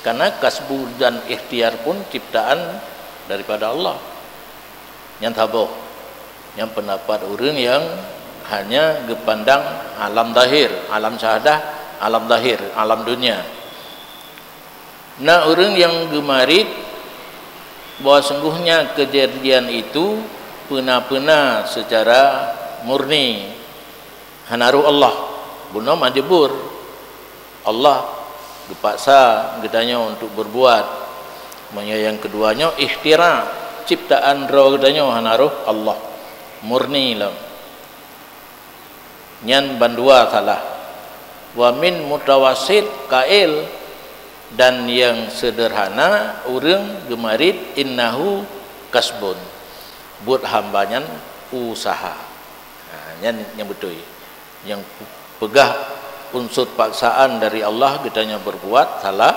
karena kasbu dan ikhtiar pun ciptaan daripada Allah yang taboh yang pendapat orang yang hanya gepandang alam zahir, alam syahadah, alam zahir, alam dunia. Nah, orang yang gemarit bahawa sungguhnya kejadian itu pena-pena secara murni hanaru Allah bunuh majbur Allah dipaksa gedanya untuk berbuat. Yang keduanya ikhtira, ciptaan roh gedanya hanaru Allah murni lah. Nyan bandua salah. Wa min mutawasit kail, dan yang sederhana orang gemarit innahu kasbun, buat hambanyan usaha. Yang betul, yang pegah unsur paksaan dari Allah gedanya berbuat salah,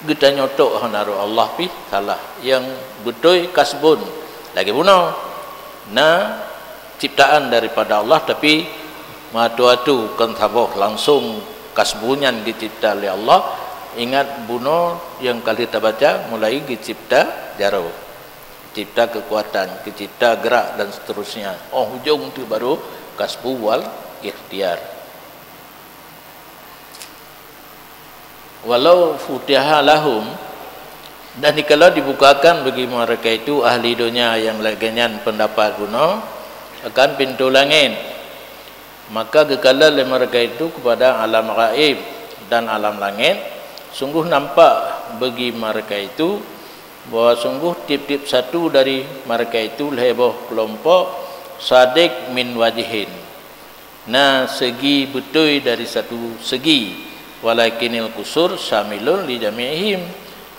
gedanya tok hanaru Allah pi salah. Yang betul kasbun lagi bunuh, nah ciptaan daripada Allah tapi matu-atu kan saboh langsung kasbunyan dicipta oleh Allah. Ingat bunuh yang kali kita baca mulai dicipta jaro, cipta kekuatan, cipta gerak dan seterusnya. Oh, hujung itu baru kasbu wal ikhtiar. Walau futiha lahum, dan kalau dibukakan bagi mereka itu ahli dunia yang lagian pendapat bunuh akan pintu langit, maka kekala mereka itu kepada alam gaib dan alam langit. Sungguh nampak bagi mereka itu bahawa sungguh tip-tip satu dari mereka itu leboh kelompok sadik min wajihin. Nah, segi betul dari satu segi, walakinil kusur syamilun li jami'ihim,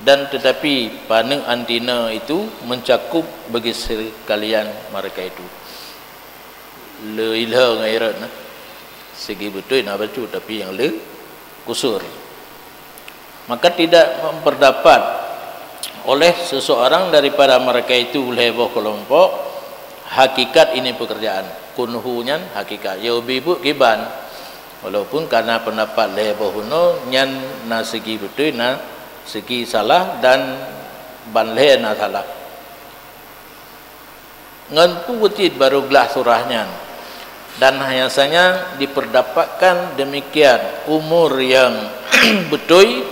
dan tetapi paneng antina itu mencakup bagi sekalian mereka itu. Le ilha ngairat nah. Segi betul nak baca tapi yang le kusur. Maka tidak memperdapat oleh seseorang daripada mereka itu leboh kelompok hakikat ini pekerjaan kunhunya hakikat ya bibu kiban, walaupun karena pendapat leboh huno nyan na segi betul na segi salah dan banle na salah ngan putit baru gelah surahnya. Dan biasanya diperdapatkan demikian umur yang betul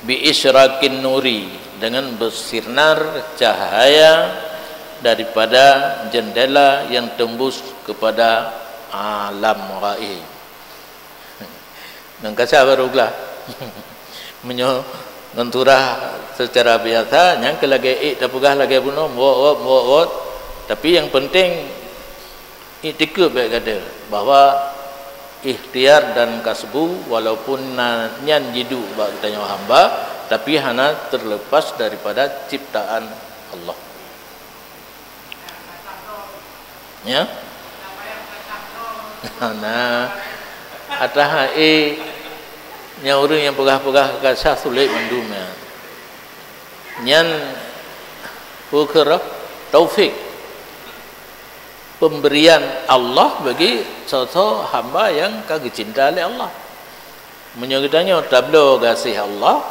bi isyrakin nuri, dengan bersinar cahaya daripada jendela yang tembus kepada alam gaib. Nang kasa barulah menyo ngenturah secara biasa yang kelagi tapugah lagi bunuh buat tapi yang penting itikad baik kata bahawa ikhtiar dan kasbu walaupun nyan jidu bak tanya hamba tapi hana terlepas daripada ciptaan Allah. Ya. Nah, atah nya orang yang pegah-pegah kasah sulit mendumnya. Nyan pukera taufik pemberian Allah bagi satu hamba yang kagak cinta oleh Allah. Menyebutnya tablo kasih Allah,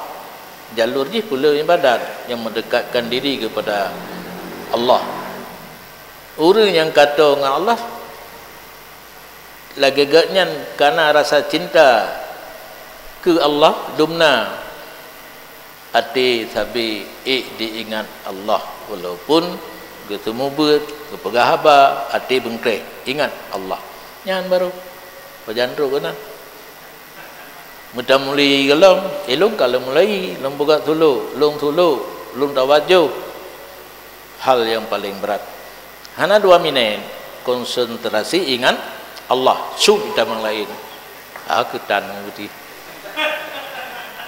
jalur je pula ibadat yang mendekatkan diri kepada Allah. Orang yang kata dengan Allah lagi gaknya karena rasa cinta ke Allah dumna ati sabi diingat Allah walaupun ketemu ber kepegah haba ati bengkre ingat Allah nyan baru pejandro kena mudah mulai gelom elong kalau mulai long buka tulu long tawajuh hal yang paling berat hana 2 minit konsentrasi ingat Allah su kita mang lain aku tan budi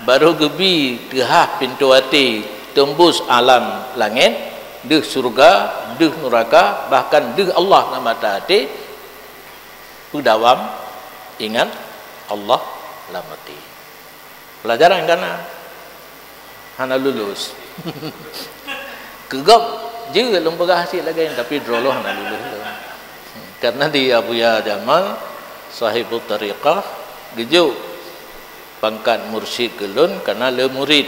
baru gebi tehah pintu hati tembus alam langit deh surga, deh neraka, bahkan deh Allah nama hati udawam ingat Allah lamati. Pelajaran kana hana lulus. Kegap je lembaga hasil lagi tapi droloh hana lulus. Karena di Abuya Jamal sahibut tariqah gejo pangkat mursyid gelun karena le murid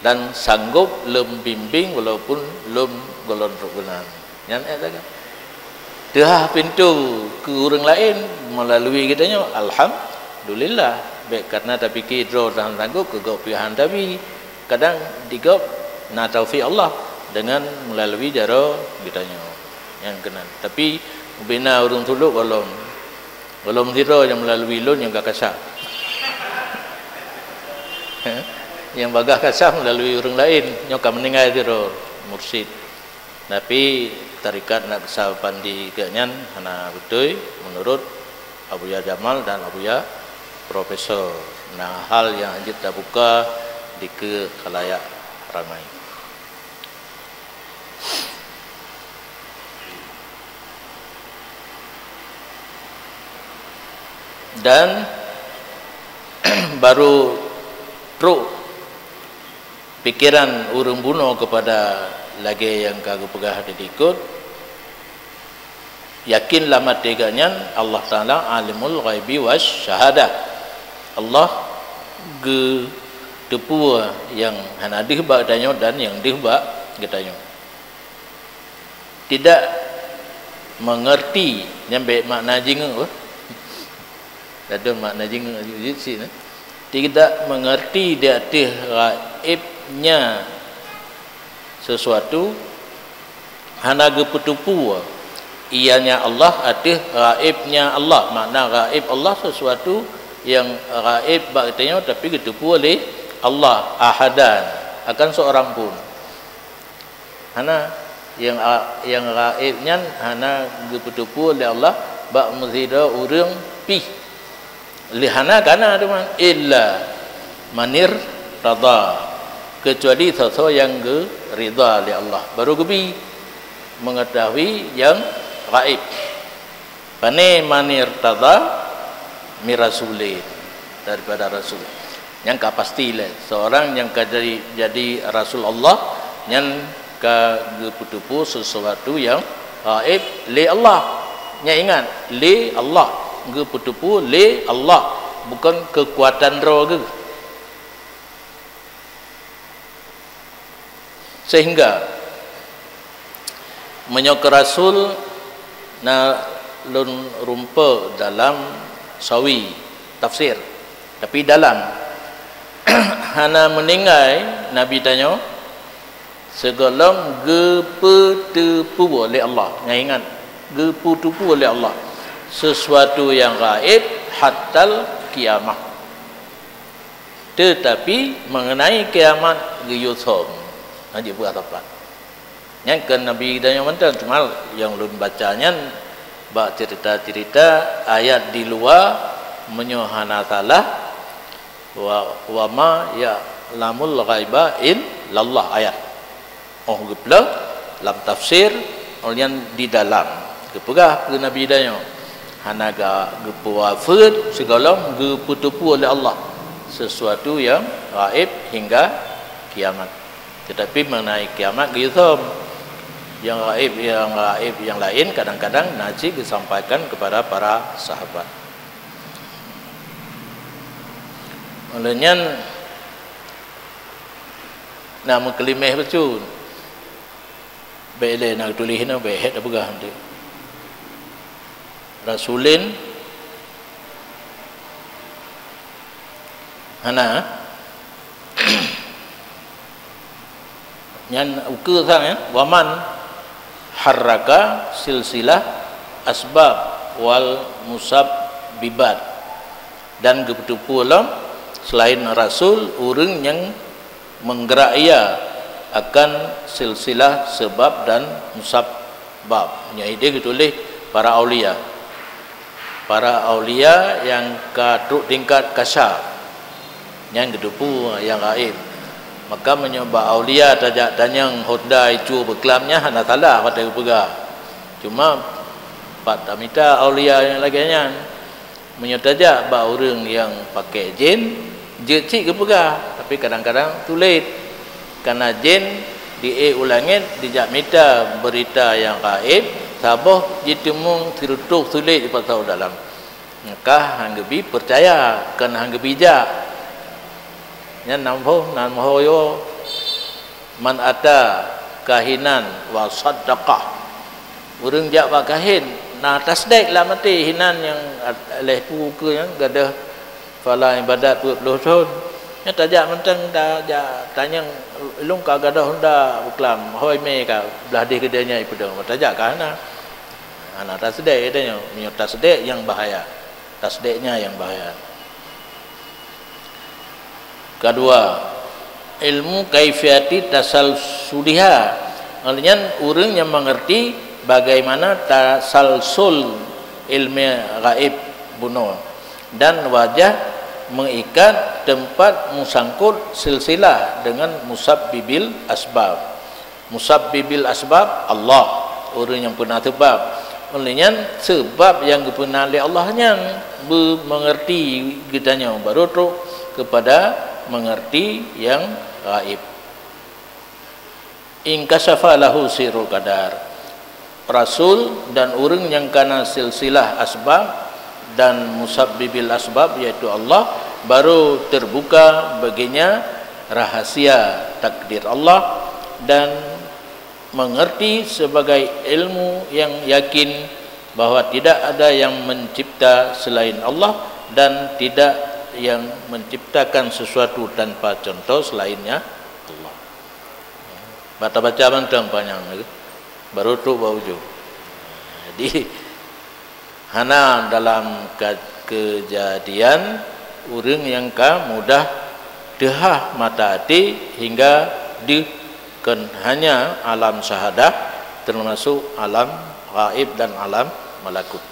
dan sanggup lem bimbing walaupun lem golon rukunan. Yang ada kan? dah pintu ke orang lain melalui kitanya, alhamdulillah. Baik karena tak fikir draw dan sanggup ke pilihan tapi kadang digop na taufik Allah dengan melalui cara kitanya yang kena. Tapi bina orang tuluk kalau mendira yang melalui lon yang gak kasar. Yang bagah kasar melalui orang lain nyoka meninggal tiro mursyid. Tapi tarikat nak kesal pandi kenyan hana betul menurut Abu Ya Jamal dan Abu Ya Profesor. Nah, hal yang anjit dah buka di ke khalayak ramai. Dan baru truk pikiran urang bunuh kepada lagi yang kagak pegah dikut, yakinlah mateganya Allah Ta'ala alimul ghaibi was syahadah. Allah ge tepua yang hana dihbak danyo dan yang dihbak getanya. Tidak mengerti nyampe makna jingu. Ada makna jingu sini. Tidak mengerti di atas gaibnya sesuatu hana gepetupu ianya Allah atas gaibnya Allah. Makna gaib Allah sesuatu yang gaib baktanya tapi getupu oleh Allah ahadan akan seorang pun. Hana yang gaibnya hana gepetupu oleh Allah bak muzida urang pi lihana kana teman illa manir rada, kecuali sesuatu yang ridha oleh Allah baru gebi mengetahui yang gaib. Pane manir rada mirasulin daripada rasul yang pastilah seorang yang jadi rasul Allah yang keputupu sesuatu yang gaib li Allah. Nya ingat li Allah geputupu li Allah, bukan kekuatan roh ke. Sehingga menyok rasul na lun rumpa dalam sawi tafsir, tapi dalam hana meninggai Nabi tanya segala geputupu oleh Allah. Ingat geputupu oleh Allah sesuatu yang gaib hatal kiamat, tetapi mengenai kiamat giyuthum aja buat apa yang ke Nabi dan yang mantan cuma yang lun bacanya bak cerita-cerita ayat di luar menyohana taala wa ma ya lamul ghaiba in lallah ayat gepla lam tafsir olian di dalam kepegah ke Nabi dan yang hanaga gepuafud segala geputupu oleh Allah sesuatu yang gaib hingga kiamat. Tetapi mengenai kiamat gitu yang gaib yang lain kadang-kadang Nabi disampaikan kepada para sahabat. Olehnya nama kelimah betul baik nak tulis nak baik dah pegah nanti rasulin hana nyan ukur sang ya waman harraka silsilah asbab wal musabbibat, dan geputupu alam selain rasul urang yang menggerak ia akan silsilah sebab dan musabbab. Nya ide ditulis para aulia yang kaduk tingkat kasar yang gedupu yang gaib, maka menyoba aulia tajak danyang honda itu berkelamnya hana salah pada pegah. Cuma pak tamita aulia yang laginya menyotajak ba orang yang pakai jin jecik ke pegah, tapi kadang-kadang tulis karena jin di ulangin dijak minta berita yang gaib sabah jitemung tirutuk sulit di pasal dalam, maka hanggebi percaya kan hanggebi bijak nya namho yo man ata kahinan wa saddaqah urang jak ba kahin Nah tasdek lah mati hinan yang leh puka yang gadah fala ibadat 20 tahun. Ya tajak mentang dah tanya ilung ka gadah honda buklam hoi me ka belah di kedanya ipedang tajak kana. Ana tasdek dia punya tasdek yang bahaya. Tasdeknya yang bahaya. Kedua, ilmu kaifiyati tasalsuliha. Artinya orang yang mengerti bagaimana tasalsul ilmu gaib bunuh dan wajah mengikat tempat musangkut silsilah dengan musabbibil asbab. Musabbibil asbab Allah, orang yang pernah sebab. Olehnya sebab yang pernah oleh Allahnya mengerti kitanya baru tu kepada mengerti yang gaib. In kasyafa lahu sirrul qadar. Rasul dan orang yang kana silsilah asbab dan musabbibil asbab yaitu Allah baru terbuka baginya rahasia takdir Allah dan mengerti sebagai ilmu yang yakin bahwa tidak ada yang mencipta selain Allah dan tidak yang menciptakan sesuatu tanpa contoh selainnya Allah. Baca-baca bantang panjang baru tu bauju. Jadi hana dalam kejadian orang yang mudah dehah mata hati hingga hanya alam syahadah termasuk alam gaib dan alam malakut.